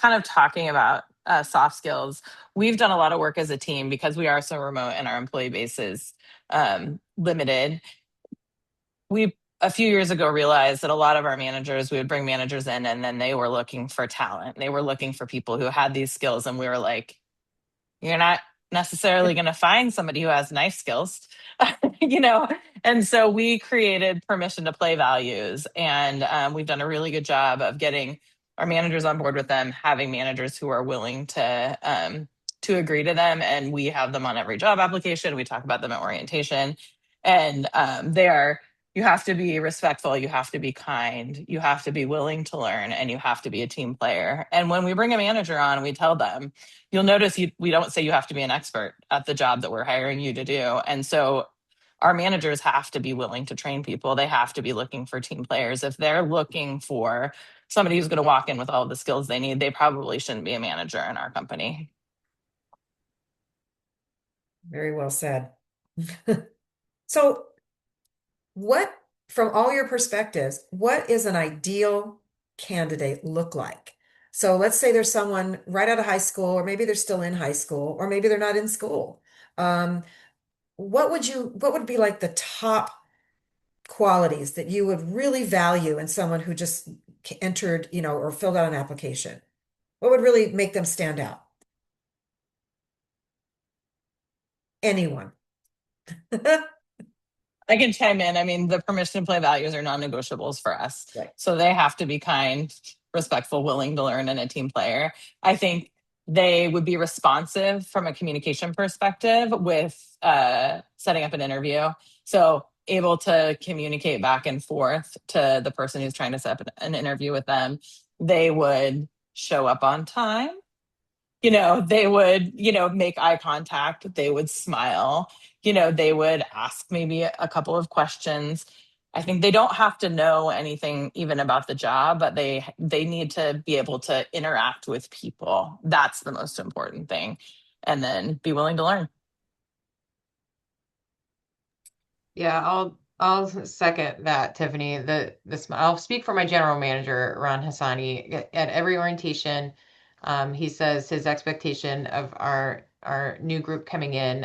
of talking about soft skills, we've done a lot of work as a team because we are so remote and our employee base is limited. We a few years ago realized that a lot of our managers, we would bring managers in and then they were looking for talent. They were looking for people who had these skills, and we were like, you're not necessarily going to find somebody who has nice skills, you know? And so we created permission to play values. And we've done a really good job of getting our managers on board with them, having managers who are willing to agree to them. And we have them on every job application. We talk about them at orientation. And you have to be respectful, you have to be kind, you have to be willing to learn, and you have to be a team player. And when we bring a manager on, we tell them, you'll notice we don't say you have to be an expert at the job that we're hiring you to do. And so our managers have to be willing to train people. They have to be looking for team players. If they're looking for somebody who's going to walk in with all the skills they need, they probably shouldn't be a manager in our company. Very well said. So from all your perspectives, what is an ideal candidate look like? So let's say there's someone right out of high school, or maybe they're still in high school, or maybe they're not in school. What would be like the top qualities that you would really value in someone who just entered, or filled out an application? What would really make them stand out? Anyone. I can chime in. I mean, the permission to play values are non-negotiables for us. Right. So they have to be kind, respectful, willing to learn, and a team player. I think they would be responsive from a communication perspective with setting up an interview. So able to communicate back and forth to the person who's trying to set up an interview with them. They would show up on time. They would, make eye contact, they would smile, they would ask maybe a couple of questions. I think they don't have to know anything even about the job, but they need to be able to interact with people. That's the most important thing. And then be willing to learn. Yeah, I'll second that, Tiffany. I'll speak for my general manager, Ron Hassani. At every orientation, he says his expectation of our new group coming in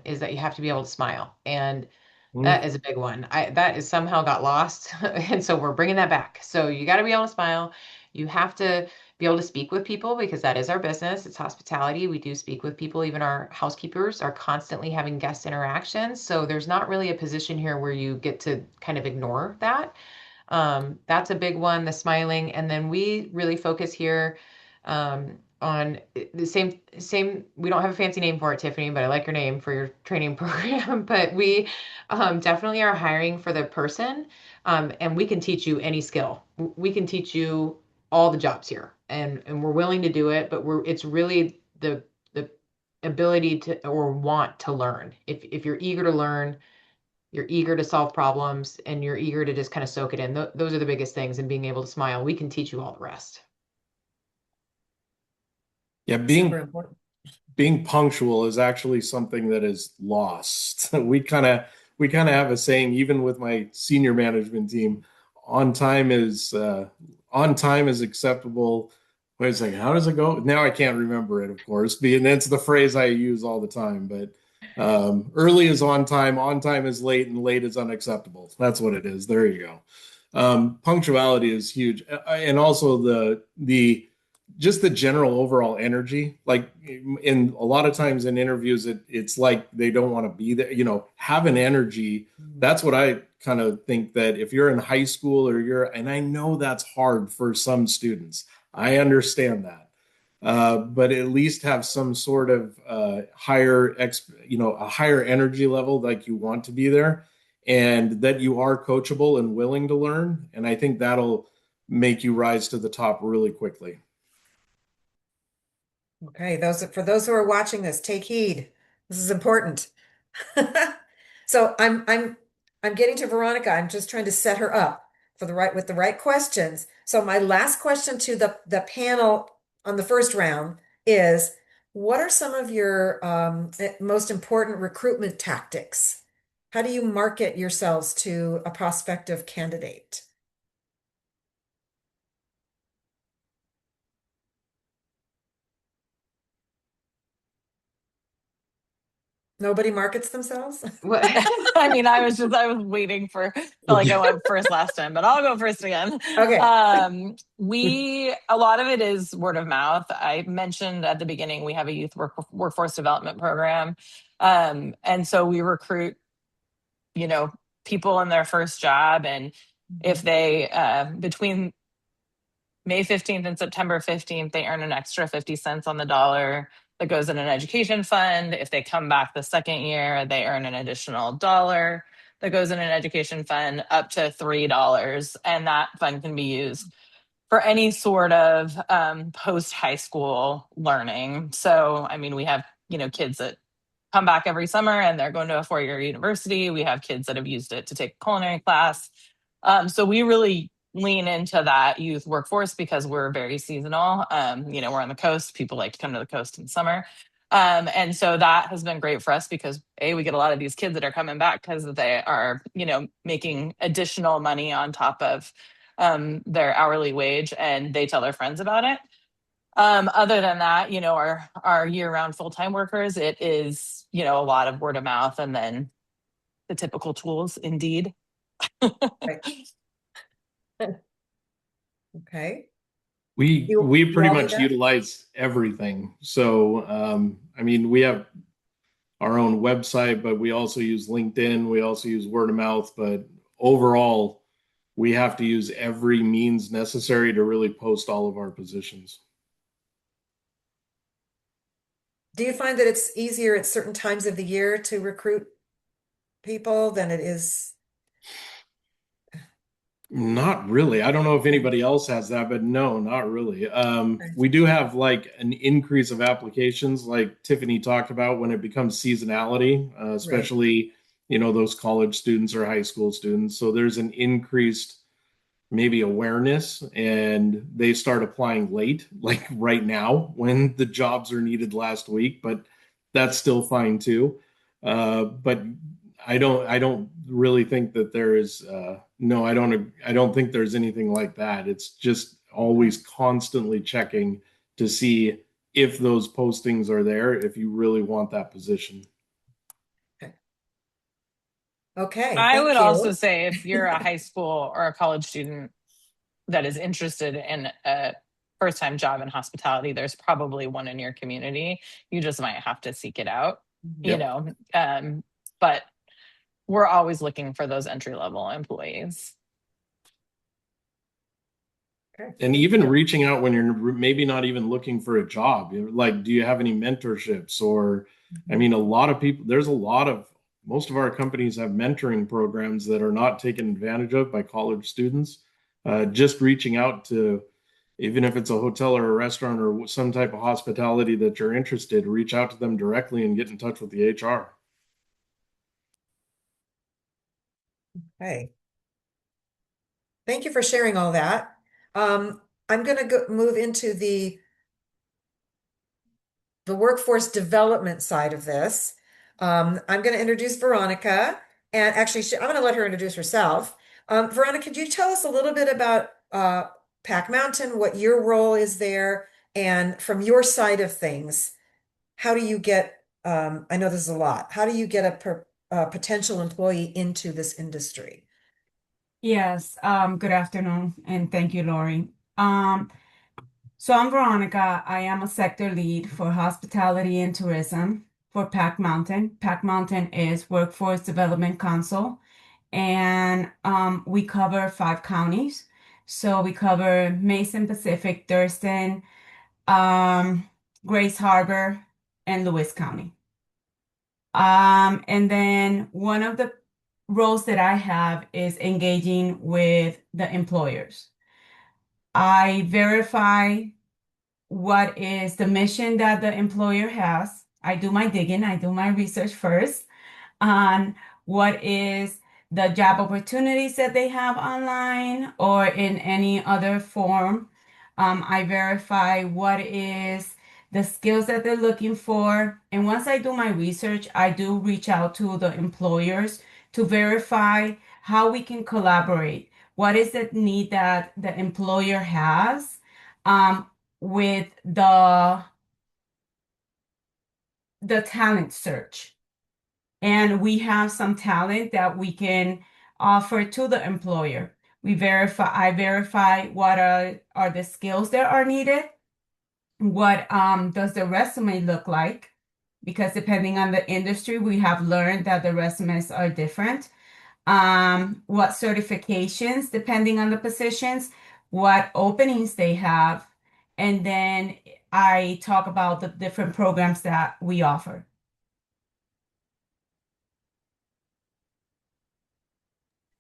is that you have to be able to smile, and that is a big one. That is somehow got lost, and so we're bringing that back. So you got to be able to smile. You have to be able to speak with people because that is our business. It's hospitality. We do speak with people. Even our housekeepers are constantly having guest interactions. So there's not really a position here where you get to kind of ignore that. That's a big one, the smiling. And then we really focus here on the same. We don't have a fancy name for it, Tiffany, but I like your name for your training program. But we definitely are hiring for the person, and we can teach you any skill. We can teach you all the jobs here, and we're willing to do it. But it's really the ability to or want to learn. If you're eager to learn, you're eager to solve problems, and you're eager to just kind of soak it in. Those are the biggest things, and being able to smile. We can teach you all the rest. Yeah, Super important. being punctual is actually something that is lost. We kind of have a saying, even with my senior management team, on time is acceptable. Wait a second, how does it go? Now I can't remember it, of course. And that's the phrase I use all the time. But early is on time is late, and late is unacceptable. That's what it is. There you go. Punctuality is huge, and also the just the general overall energy. Like in a lot of times in interviews, it's like they don't want to be there. Have an energy. That's what I kind of think, that if you're in high school and I know that's hard for some students. I understand that. But at least have some sort of a higher energy level, like you want to be there, and that you are coachable and willing to learn. And I think that'll make you rise to the top really quickly. Okay, for those who are watching this, take heed. This is important. So I'm getting to Veronica. I'm just trying to set her up with the right questions. So my last question to the panel on the first round is, what are some of your most important recruitment tactics? How do you market yourselves to a prospective candidate? Nobody markets themselves? What? I mean, I was waiting for, felt like I went first last time, but I'll go first again. Okay. A lot of it is word of mouth. I mentioned at the beginning, we have a youth workforce development program. And so we recruit, people in their first job. And if they, between May 15th and September 15th, they earn an extra 50 cents on the dollar that goes in an education fund. If they come back the second year, they earn an additional dollar that goes in an education fund, up to $3. And that fund can be used for any sort of post high school learning. So, I mean, we have, kids that come back every summer and they're going to a 4-year university. We have kids that have used it to take a culinary class. So we really lean into that youth workforce because we're very seasonal. We're on the coast. People like to come to the coast in summer. And so that has been great for us because we get a lot of these kids that are coming back because they are, making additional money on top of their hourly wage, and they tell their friends about it. Other than that, our year-round full-time workers, it is, a lot of word of mouth, and then the typical tools, Indeed. Right. Okay. We You, we you pretty all do much that? utilize everything. So, I mean, we have our own website, but we also use LinkedIn. We also use word of mouth. But overall, we have to use every means necessary to really post all of our positions. Do you find that it's easier at certain times of the year to recruit people than it is? Not really. I don't know if anybody else has that, but no, not really. Okay. We do have like an increase of applications, like Tiffany talked about, when it becomes seasonality, Right. especially, those college students or high school students. So there's an increased maybe awareness, and they start applying late, like right now when the jobs are needed last week, but that's still fine too. But I don't really think that there is no, I don't think there's anything like that. It's just always constantly checking to see if those postings are there, if you really want that position. Okay. Okay, I would thank also you. say if you're a high school or a college student that is interested in a first-time job in hospitality, there's probably one in your community. You just might have to seek it out, you Yep. know. But we're always looking for those entry-level employees. And even reaching out when you're maybe not even looking for a job. Like, do you have any mentorships? Or, I mean, a lot of people, there's a lot of, most of our companies have mentoring programs that are not taken advantage of by college students. Just reaching out to, even if it's a hotel or a restaurant or some type of hospitality that you're interested, reach out to them directly and get in touch with the HR. Okay. Thank you for sharing all that. I'm going to move into the workforce development side of this. I'm going to introduce Veronica, and actually, I'm going to let her introduce herself. Veronica, could you tell us a little bit about Pack Mountain, what your role is there, and from your side of things, how do you get, I know this is a lot, how do you get a potential employee into this industry? Yes, good afternoon, and thank you, Lori. So I'm Veronica. I am a sector lead for hospitality and tourism for Pack Mountain. Pack Mountain is Workforce Development Council, and we cover 5 counties. So we cover Mason, Pacific, Thurston, um, Grace Harbor, and Lewis County. And then one of the roles that I have is engaging with the employers. I verify what is the mission that the employer has. I do my digging, I do my research first on what is the job opportunities that they have online or in any other form. I verify what is the skills that they're looking for. And once I do my research, I do reach out to the employers to verify how we can collaborate. What is the need that the employer has with the talent search? And we have some talent that we can offer to the employer. I verify what are the skills that are needed, what does the resume look like, because depending on the industry, we have learned that the resumes are different. What certifications, depending on the positions, what openings they have, and then I talk about the different programs that we offer.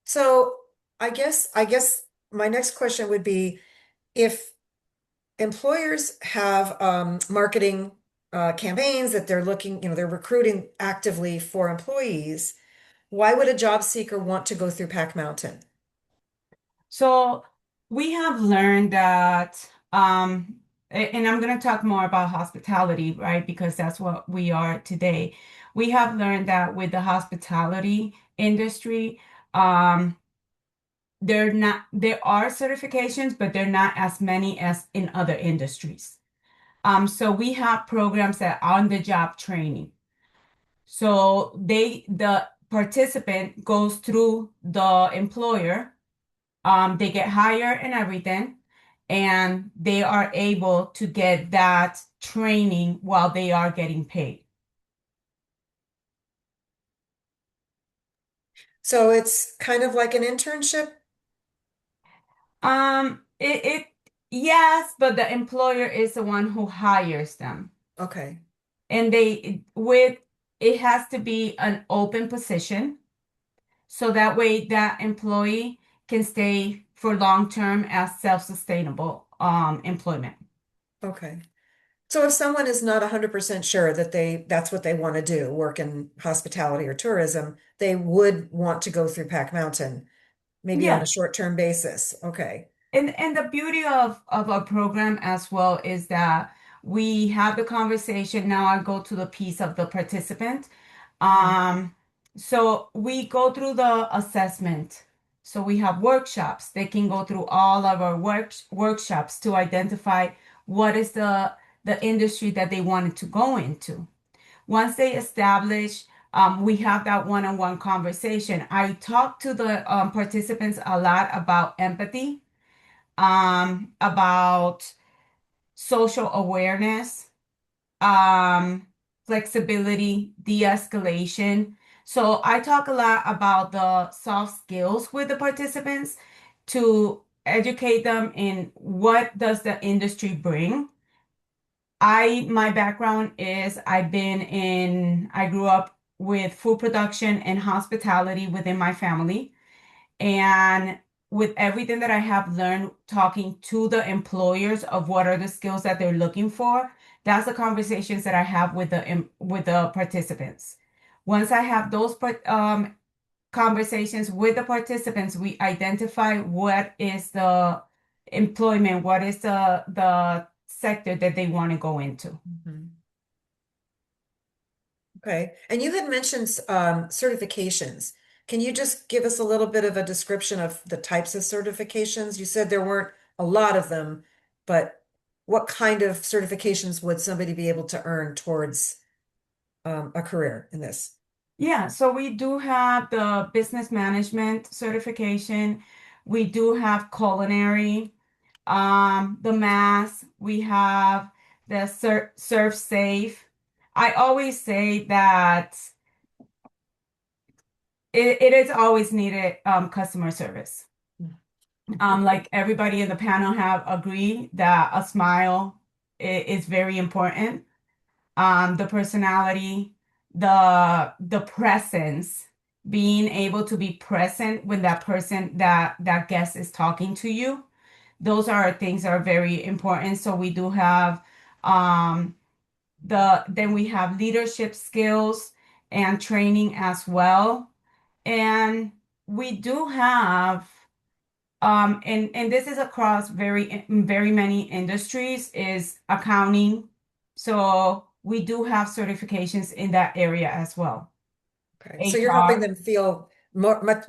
So I guess my next question would be if employers have marketing campaigns that they're looking, they're recruiting actively for employees, why would a job seeker want to go through Pack Mountain? So we have learned that, and I'm going to talk more about hospitality, right? Because that's what we are today. We have learned that with the hospitality industry, um, there are certifications, but they're not as many as in other industries. So we have programs that are on the job training. So the participant goes through the employer, they get hired and everything, and they are able to get that training while they are getting paid. So it's kind of like an internship? It yes, but the employer is the one who hires them. Okay. And it has to be an open position. So that way that employee can stay for long term as self-sustainable employment. Okay. So if someone is not 100% sure that that's what they want to do, work in hospitality or tourism, they would want to go through Pack Mountain, maybe on a Yes. short-term basis. Okay. And the beauty of our program as well is that we have the conversation. Now I go to the piece of the participant. Mhm. So we go through the assessment. So we have workshops. They can go through all of our workshops to identify what is the industry that they wanted to go into. Once they establish, we have that one-on-one conversation. I talk to the participants a lot about empathy, about social awareness, flexibility, de-escalation. So I talk a lot about the soft skills with the participants to educate them in what does the industry bring. My background is I grew up with food production and hospitality within my family. And with everything that I have learned talking to the employers of what are the skills that they're looking for, that's the conversations that I have with the participants. Once I have those conversations with the participants, we identify what is the employment, what is the sector that they want to go into. Mhm. Okay. And you had mentioned certifications. Can you just give us a little bit of a description of the types of certifications? You said there weren't a lot of them, but what kind of certifications would somebody be able to earn towards a career in this? Yeah, so we do have the business management certification. We do have culinary, the mass. We have the serve safe. I always say that it is always needed customer service. Like everybody in the panel have agreed that a smile is very important. The personality, the presence, being able to be present when that person that guest is talking to you. Those are things that are very important. So we do have then we have leadership skills and training as well. And we do have and this is across very many industries is accounting. So we do have certifications in that area as well. Okay. So you're helping HR, them feel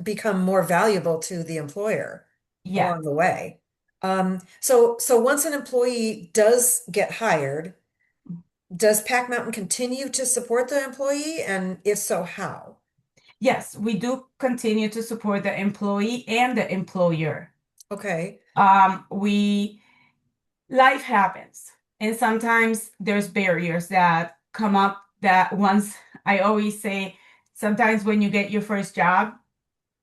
become more valuable to the employer yeah. along the way. So once an employee does get hired, does Pack Mountain continue to support the employee? And if so, how? Yes, we do continue to support the employee and the employer. Okay. We life happens, and sometimes there's barriers that come up that once I always say, sometimes when you get your first job,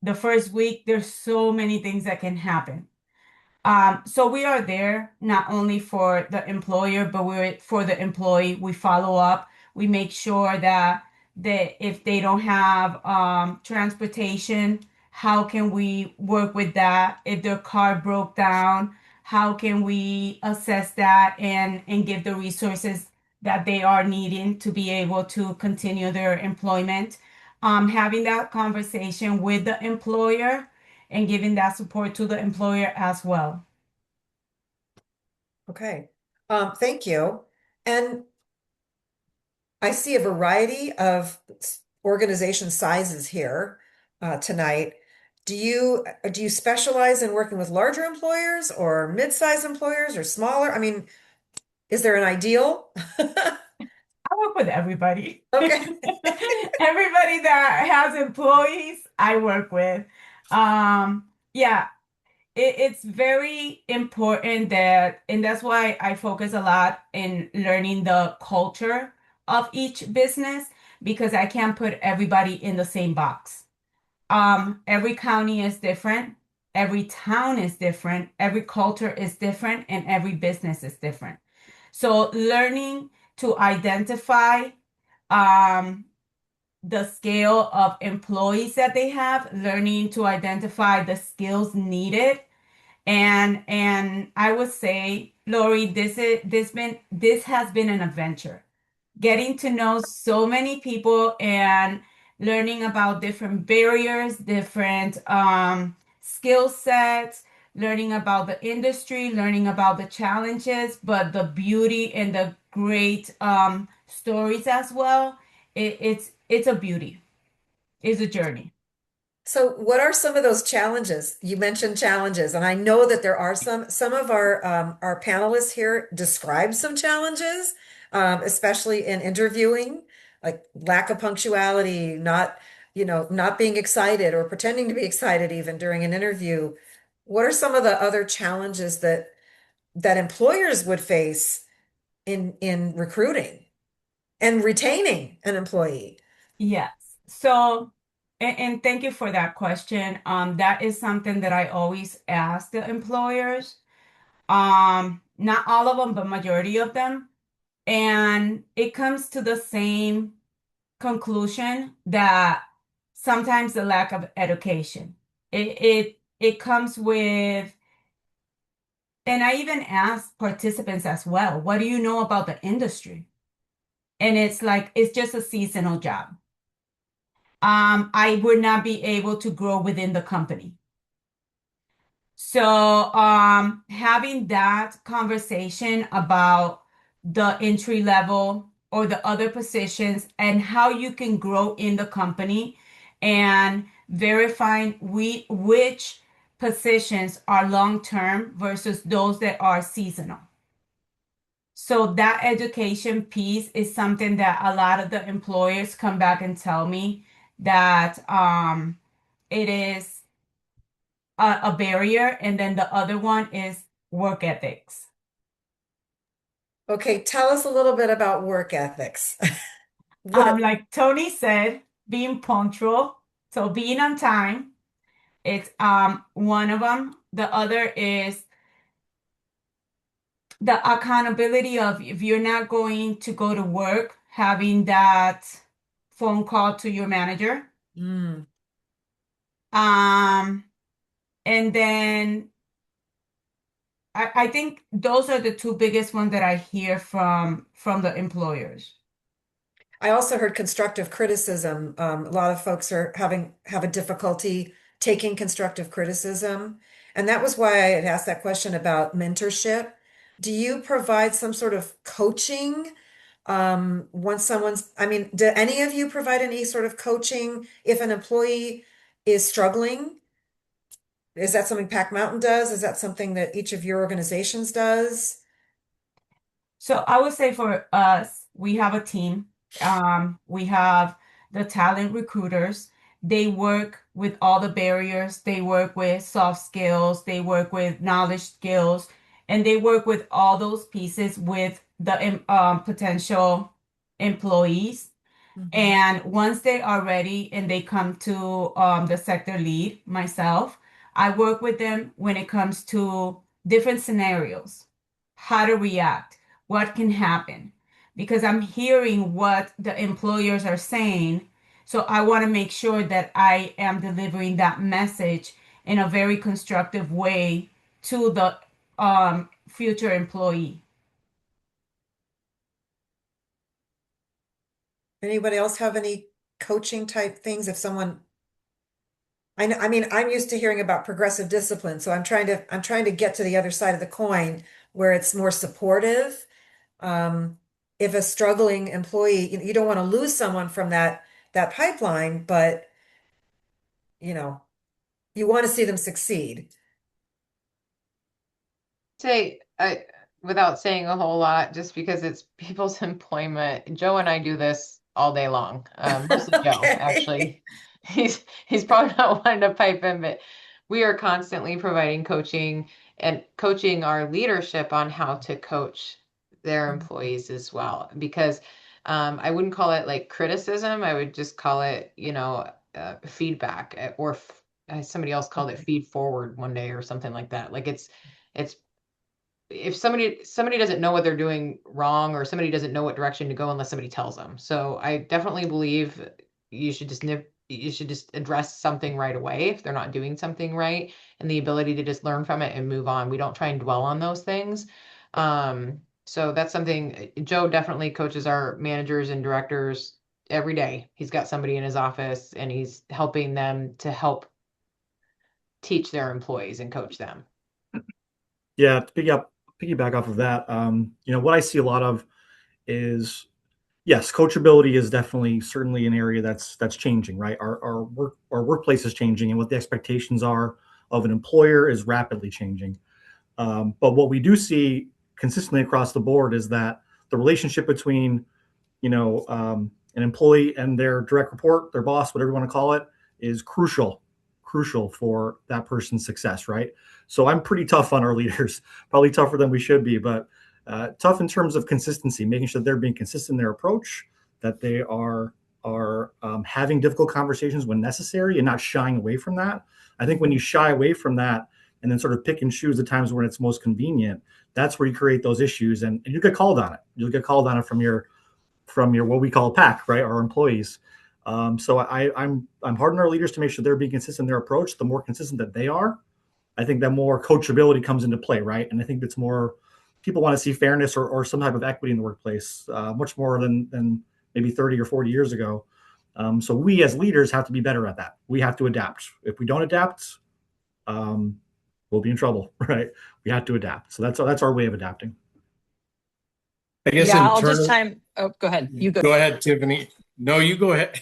the first week, there's so many things that can happen. So we are there not only for the employer, but we're for the employee. We follow up. We make sure that if they don't have transportation, how can we work with that? If their car broke down, how can we assess that and give the resources that they are needing to be able to continue their employment? Having that conversation with the employer and giving that support to the employer as well. Okay. Thank you. And I see a variety of organization sizes here tonight. Do you specialize in working with larger employers or mid-sized employers or smaller? I mean, is there an ideal? I work with everybody. Okay. Everybody that has employees, I work with. Yeah, it's very important and that's why I focus a lot in learning the culture of each business because I can't put everybody in the same box. Every county is different, every town is different, every culture is different, and every business is different. So learning to identify um, the scale of employees that they have, learning to identify the skills needed and I would say, Lori, this has been an adventure. Getting to know so many people and learning about different barriers, different skill sets, learning about the industry, learning about the challenges, but the beauty and the great stories as well. It's a beauty. It's a journey. So what are some of those challenges? You mentioned challenges, and I know that there are some. Some of our panelists here describe some challenges, especially in interviewing, like lack of punctuality, not being excited or pretending to be excited even during an interview. What are some of the other challenges that employers would face in recruiting and retaining an employee? Yes. So And thank you for that question. That is something that I always ask the employers. Not all of them, but majority of them. And it comes to the same conclusion that sometimes the lack of education. It comes with, and I even ask participants as well, what do you know about the industry? And it's like it's just a seasonal job. I would not be able to grow within the company. So, having that conversation about the entry level or the other positions and how you can grow in the company and verifying which positions are long term versus those that are seasonal. So that education piece is something that a lot of the employers come back and tell me that it is a barrier. And then the other one is work ethics. Okay, tell us a little bit about work ethics. What? Like Tony said, being punctual, so being on time, it's one of them. The other is the accountability of if you're not going to go to work, having that phone call to your manager. Mm. Um, and then I think those are the two biggest ones that I hear from the employers. I also heard constructive criticism. A lot of folks have a difficulty taking constructive criticism. And that was why I had asked that question about mentorship. Do you provide some sort of coaching once I mean, do any of you provide any sort of coaching if an employee is struggling? Is that something Pack Mountain does? Is that something that each of your organizations does? So I would say for us, we have a team. We have the talent recruiters. They work with all the barriers. They work with soft skills. They work with knowledge skills, and they work with all those pieces with the potential employees. Mhm. And once they are ready and they come to the sector lead, myself, I work with them when it comes to different scenarios, how to react, what can happen. Because I'm hearing what the employers are saying. So I want to make sure that I am delivering that message in a very constructive way to the future employee. Anybody else have any coaching type things? If someone, I mean, I'm used to hearing about progressive discipline, so I'm trying to get to the other side of the coin where it's more supportive. Um, if a struggling employee, you don't want to lose someone from that pipeline, but you know, you want to see them succeed. Say, without saying a whole lot, just because it's people's employment. Joe and I do this all day long. Mostly Joe, Okay. actually. He's probably not wanting to pipe in, but we are constantly providing coaching and coaching our leadership on how to coach their employees as well. Because I wouldn't call it like criticism. I would just call it, feedback, or somebody else called it Okay. feed forward one day or something like that. Like it's if somebody doesn't know what they're doing wrong, or somebody doesn't know what direction to go unless somebody tells them. So I definitely believe you should just address something right away if they're not doing something right, and the ability to just learn from it and move on. We don't try and dwell on those things. So that's something Joe definitely coaches our managers and directors every day. He's got somebody in his office and he's helping them to help teach their employees and coach them. Yeah, to piggyback off of that, what I see a lot of is, yes, coachability is definitely certainly an area that's changing, right? Our workplace is changing, and what the expectations are of an employer is rapidly changing. But what we do see consistently across the board is that the relationship between an employee and their direct report, their boss, whatever you want to call it, is crucial for that person's success, right? So I'm pretty tough on our leaders, probably tougher than we should be, but tough in terms of consistency, making sure that they're being consistent in their approach, that they are are having difficult conversations when necessary and not shying away from that. I think when you shy away from that and then sort of pick and choose the times when it's most convenient, that's where you create those issues, and you get called on it. You'll get called on it from your what we call a pack, right? Our employees. So I'm hardening our leaders to make sure they're being consistent in their approach. The more consistent that they are, I think that more coachability comes into play, right? And I think it's more people want to see fairness or some type of equity in the workplace, much more than maybe 30 or 40 years ago. So we as leaders have to be better at that. We have to adapt. If we don't adapt, we'll be in trouble, right? We have to adapt. So that's our way of adapting. I guess Yeah, in I'll just turn, chime. Oh, go ahead. You go. go ahead, Tiffany. No, you go ahead.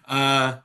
uh,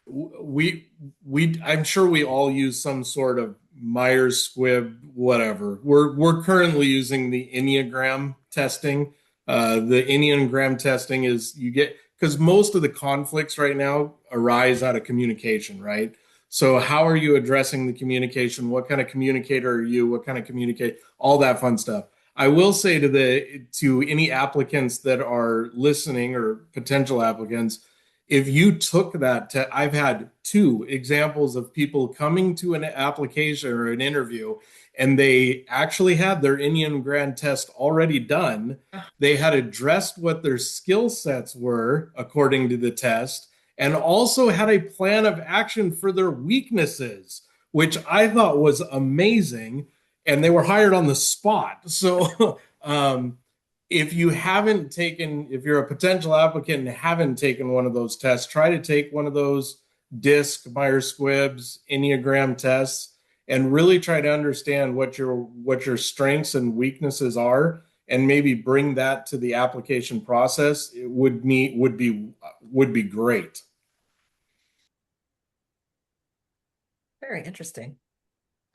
I'm sure we all use some sort of Myers Squibb, whatever. We're currently using the Enneagram testing. The Enneagram testing is you get because most of the conflicts right now arise out of communication, right? So how are you addressing the communication? What kind of communicator are you? What kind of communicate? All that fun stuff. I will say to any applicants that are listening or potential applicants, if you took I've had two examples of people coming to an application or an interview and they actually had their Enneagram test already done. They had addressed what their skill sets were according to the test and also had a plan of action for their weaknesses, which I thought was amazing. And they were hired on the spot. So, if if you're a potential applicant and haven't taken one of those tests, try to take one of those DISC, Myers Squibbs, Enneagram tests, and really try to understand what your strengths and weaknesses are, and maybe bring that to the application process. It would be great. Very interesting.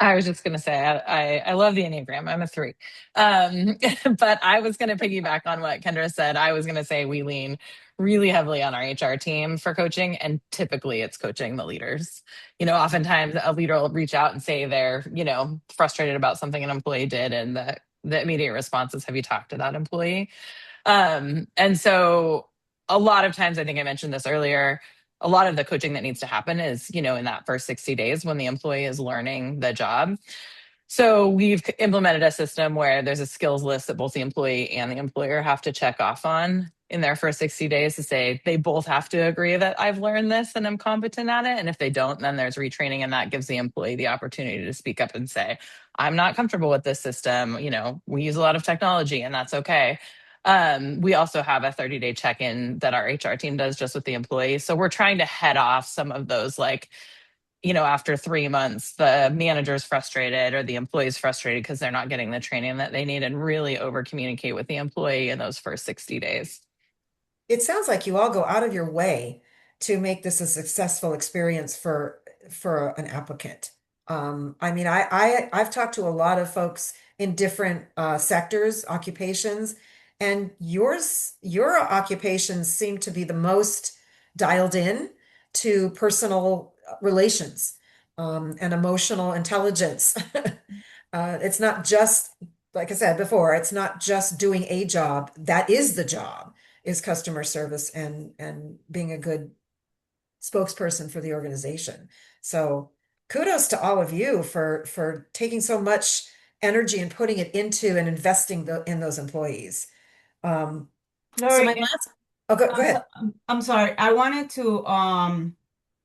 I was just going to say, I love the Enneagram. I'm a 3. But I was going to piggyback on what Kendra said. I was going to say we lean really heavily on our HR team for coaching, and typically it's coaching the leaders. Oftentimes a leader will reach out and say they're, frustrated about something an employee did, and the immediate response is, have you talked to that employee? And so a lot of times, I think I mentioned this earlier, a lot of the coaching that needs to happen is, in that first 60 days when the employee is learning the job. So we've implemented a system where there's a skills list that both the employee and the employer have to check off on in their first 60 days to say they both have to agree that I've learned this and I'm competent at it. And if they don't, then there's retraining, and that gives the employee the opportunity to speak up and say, I'm not comfortable with this system. We use a lot of technology and that's okay. We also have a 30-day check-in that our HR team does just with the employees. So we're trying to head off some of those, like, after 3 months, the manager's frustrated or the employee's frustrated because they're not getting the training that they need, and really over communicate with the employee in those first 60 days. It sounds like you all go out of your way to make this a successful experience for an applicant. I mean, I've talked to a lot of folks in different sectors, occupations, and your occupations seem to be the most dialed in to personal relations and emotional intelligence. It's not just, like I said before, it's not just doing a job. That is the job, is customer service and being a good spokesperson for the organization. So kudos to all of you for taking so much energy and putting it into and investing in those employees. So my Lori, last, oh, go ahead. I'm sorry. I wanted to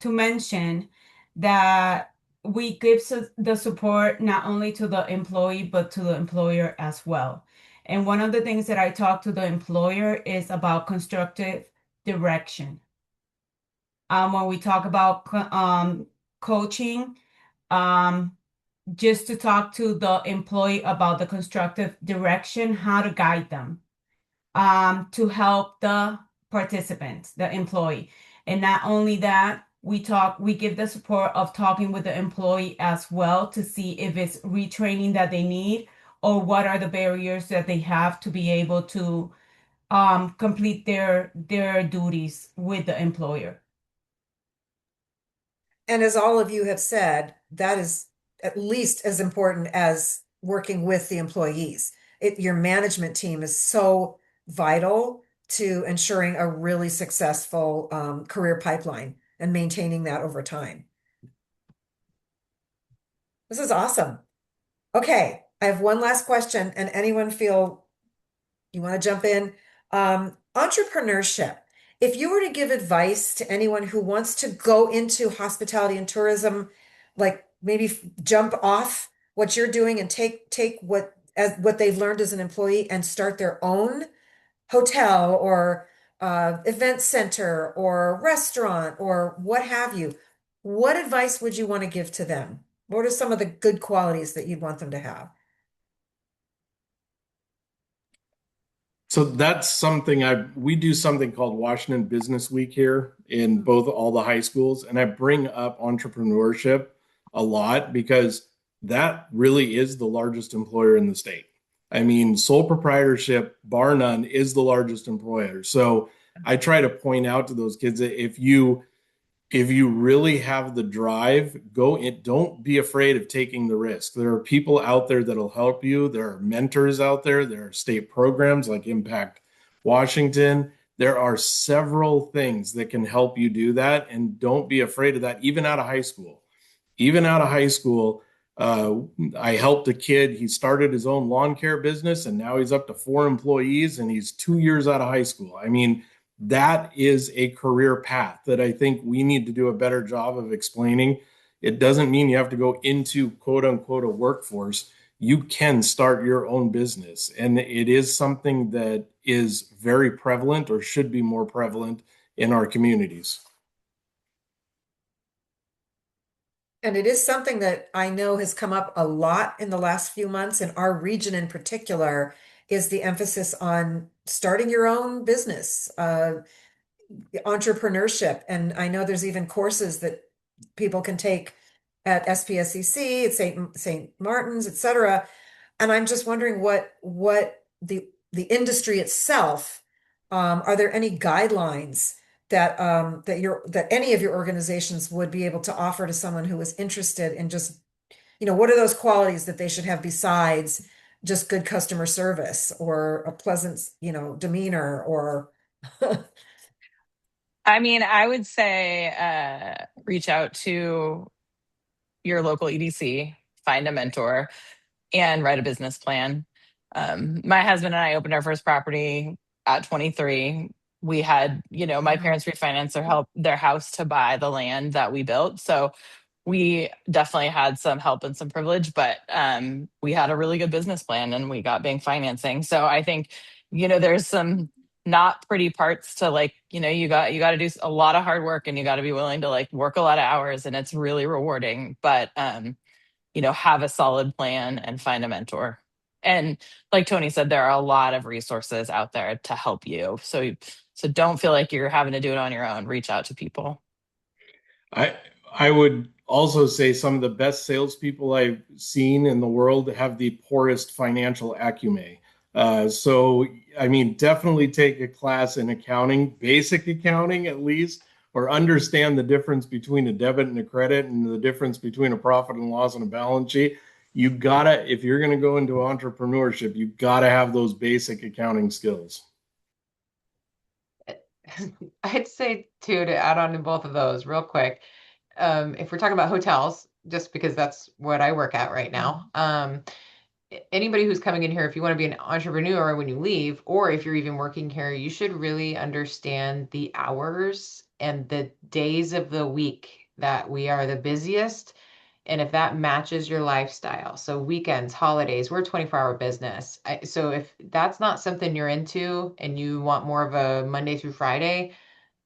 mention that we give the support not only to the employee but to the employer as well. And one of the things that I talk to the employer is about constructive direction. When we talk about coaching, um, just to talk to the employee about the constructive direction, how to guide them to help the participants, the employee. And not only that, we give the support of talking with the employee as well to see if it's retraining that they need or what are the barriers that they have to be able to complete their duties with the employer. And as all of you have said, that is at least as important as working with the employees. Your management team is so vital to ensuring a really successful career pipeline and maintaining that over time. This is awesome. Okay, I have one last question, and anyone feel you want to jump in? Entrepreneurship. If you were to give advice to anyone who wants to go into hospitality and tourism, like maybe jump off what you're doing and take what they've learned as an employee and start their own hotel or event center or restaurant or what have you, what advice would you want to give to them? What are some of the good qualities that you'd want them to have? So that's something we do something called Washington Business Week here in both all the high schools. And I bring up entrepreneurship a lot because that really is the largest employer in the state. I mean, sole proprietorship, bar none, is the largest employer. So I try to point out to those kids that if you really have the drive, go in. Don't be afraid of taking the risk. There are people out there that'll help you. There are mentors out there. There are state programs like Impact Washington. There are several things that can help you do that. And don't be afraid of that, even out of high school. Even out of high school, I helped a kid. He started his own lawn care business, and now he's up to 4 employees, and he's 2 years out of high school. I mean, that is a career path that I think we need to do a better job of explaining. It doesn't mean you have to go into quote unquote a workforce. You can start your own business. And it is something that is very prevalent or should be more prevalent in our communities. And it is something that I know has come up a lot in the last few months in our region in particular, is the emphasis on starting your own business, entrepreneurship. And I know there's even courses that people can take at SPSCC, at St. Martin's, et cetera. And I'm just wondering what the industry itself, are there any guidelines that any of your organizations would be able to offer to someone who is interested in just, what are those qualities that they should have besides just good customer service or a pleasant, demeanor or I mean, I would say reach out to your local EDC, find a mentor, and write a business plan. My husband and I opened our first property at 23. We had, my parents refinanced their house to buy the land that we built. So we definitely had some help and some privilege, but we had a really good business plan and we got bank financing. So I think, there's some not pretty parts to, like, you got to do a lot of hard work and you got to be willing to, like, work a lot of hours, and it's really rewarding. But have a solid plan and find a mentor. And like Tony said, there are a lot of resources out there to help you. So don't feel like you're having to do it on your own. Reach out to people. I I would also say some of the best salespeople I've seen in the world have the poorest financial acumen. So, I mean, definitely take a class in accounting, basic accounting at least, or understand the difference between a debit and a credit and the difference between a profit and loss and a balance sheet. You gotta, if you're gonna go into entrepreneurship, you gotta have those basic accounting skills. I'd say too, to add on to both of those real quick, if we're talking about hotels, just because that's what I work at right now, anybody who's coming in here, if you want to be an entrepreneur when you leave, or if you're even working here, you should really understand the hours and the days of the week that we are the busiest. And if that matches your lifestyle, so weekends, holidays, we're a 24-hour business. So if that's not something you're into and you want more of a Monday through Friday,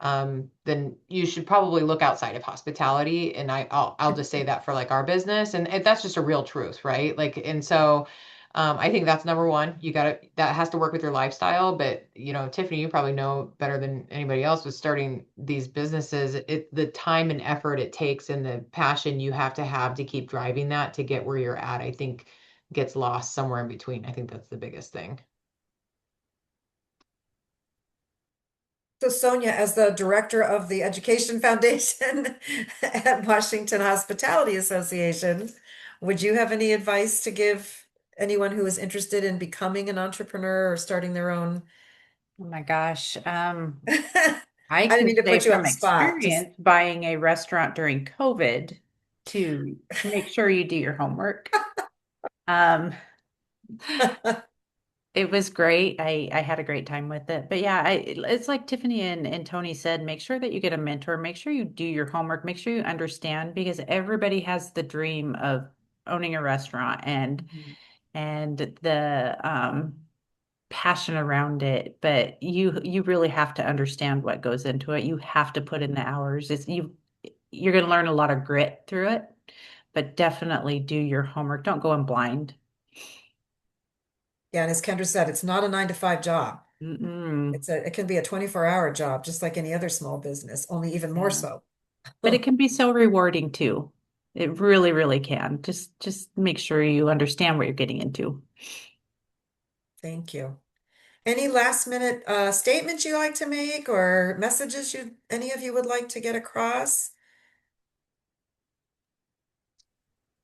then you should probably look outside of hospitality. And I'll just say that for like our business, and that's just a real truth, right? Like, and so I think that's number one. That has to work with your lifestyle. But Tiffany, you probably know better than anybody else with starting these businesses, the time and effort it takes and the passion you have to keep driving that to get where you're at, I think gets lost somewhere in between. I think that's the biggest thing. So Sonia, as the director of the Education Foundation at Washington Hospitality Association, would you have any advice to give anyone who is interested in becoming an entrepreneur or starting their own Oh my gosh. I I didn't can mean to say put you on from the spot. Just experience buying a restaurant during COVID to make sure you do your homework. Um, it was great. I had a great time with it. But yeah, it's like Tiffany and Tony said, make sure that you get a mentor, make sure you do your homework, make sure you understand because everybody has the dream of owning a restaurant and the passion around it, but you really have to understand what goes into it. You have to put in the hours. You're going to learn a lot of grit through it, but definitely do your homework. Don't go in blind. yeah, and as Kendra said, it's not a 9 to 5 job. Mm-mm. It can be a 24-hour job, just like any other small business, only even more Yeah. so. But it can be so rewarding too. It really, really can. Just make sure you understand what you're getting into. Thank you. Any last minute statements you like to make or messages you any of you would like to get across?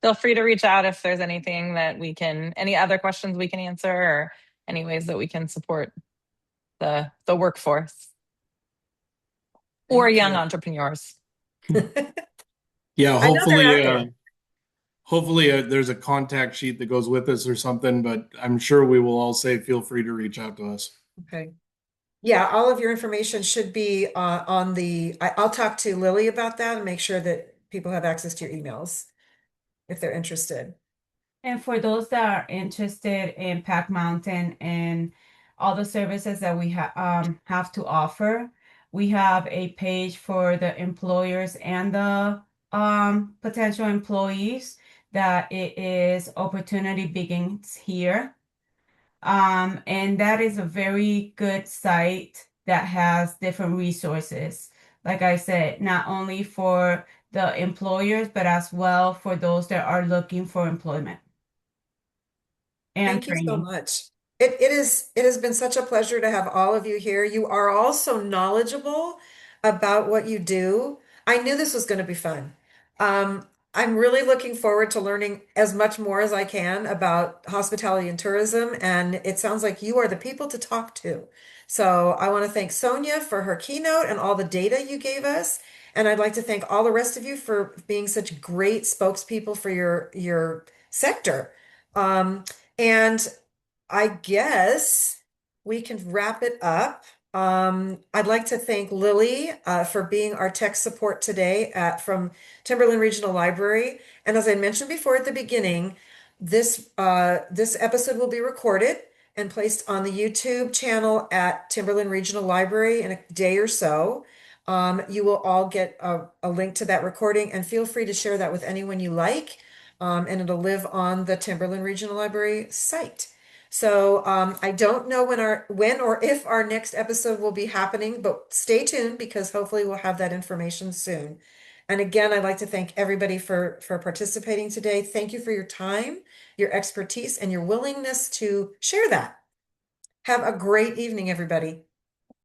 Feel free to reach out if there's anything that any other questions we can answer, or any ways that we can support the workforce or Thank young you. entrepreneurs. Yeah, I know they're out hopefully, there. there's a contact sheet that goes with this or something, but I'm sure we will all say feel free to reach out to us. Okay. Yeah, all of your information should be on I'll talk to Lily about that and make sure that people have access to your emails if they're interested. And for those that are interested in Pack Mountain and all the services that we have to offer, we have a page for the employers and the potential employees that it is Opportunity Begins Here. And that is a very good site that has different resources. Like I said, not only for the employers, but as well for those that are looking for employment and Thank you so training. much. It has been such a pleasure to have all of you here. You are all so knowledgeable about what you do. I knew this was going to be fun. I'm really looking forward to learning as much more as I can about hospitality and tourism, and it sounds like you are the people to talk to. So I want to thank Sonia for her keynote and all the data you gave us. And I'd like to thank all the rest of you for being such great spokespeople for your sector. And I guess we can wrap it up. I'd like to thank Lily for being our tech support today from Timberland Regional Library. And as I mentioned before at the beginning, this episode will be recorded and placed on the YouTube channel at Timberland Regional Library in a day or so. You will all get a link to that recording, and feel free to share that with anyone you like. And it'll live on the Timberland Regional Library site. So I don't know when or if our next episode will be happening, but stay tuned because hopefully we'll have that information soon. And again, I'd like to thank everybody for participating today. Thank you for your time, your expertise, and your willingness to share that. Have a great evening, everybody.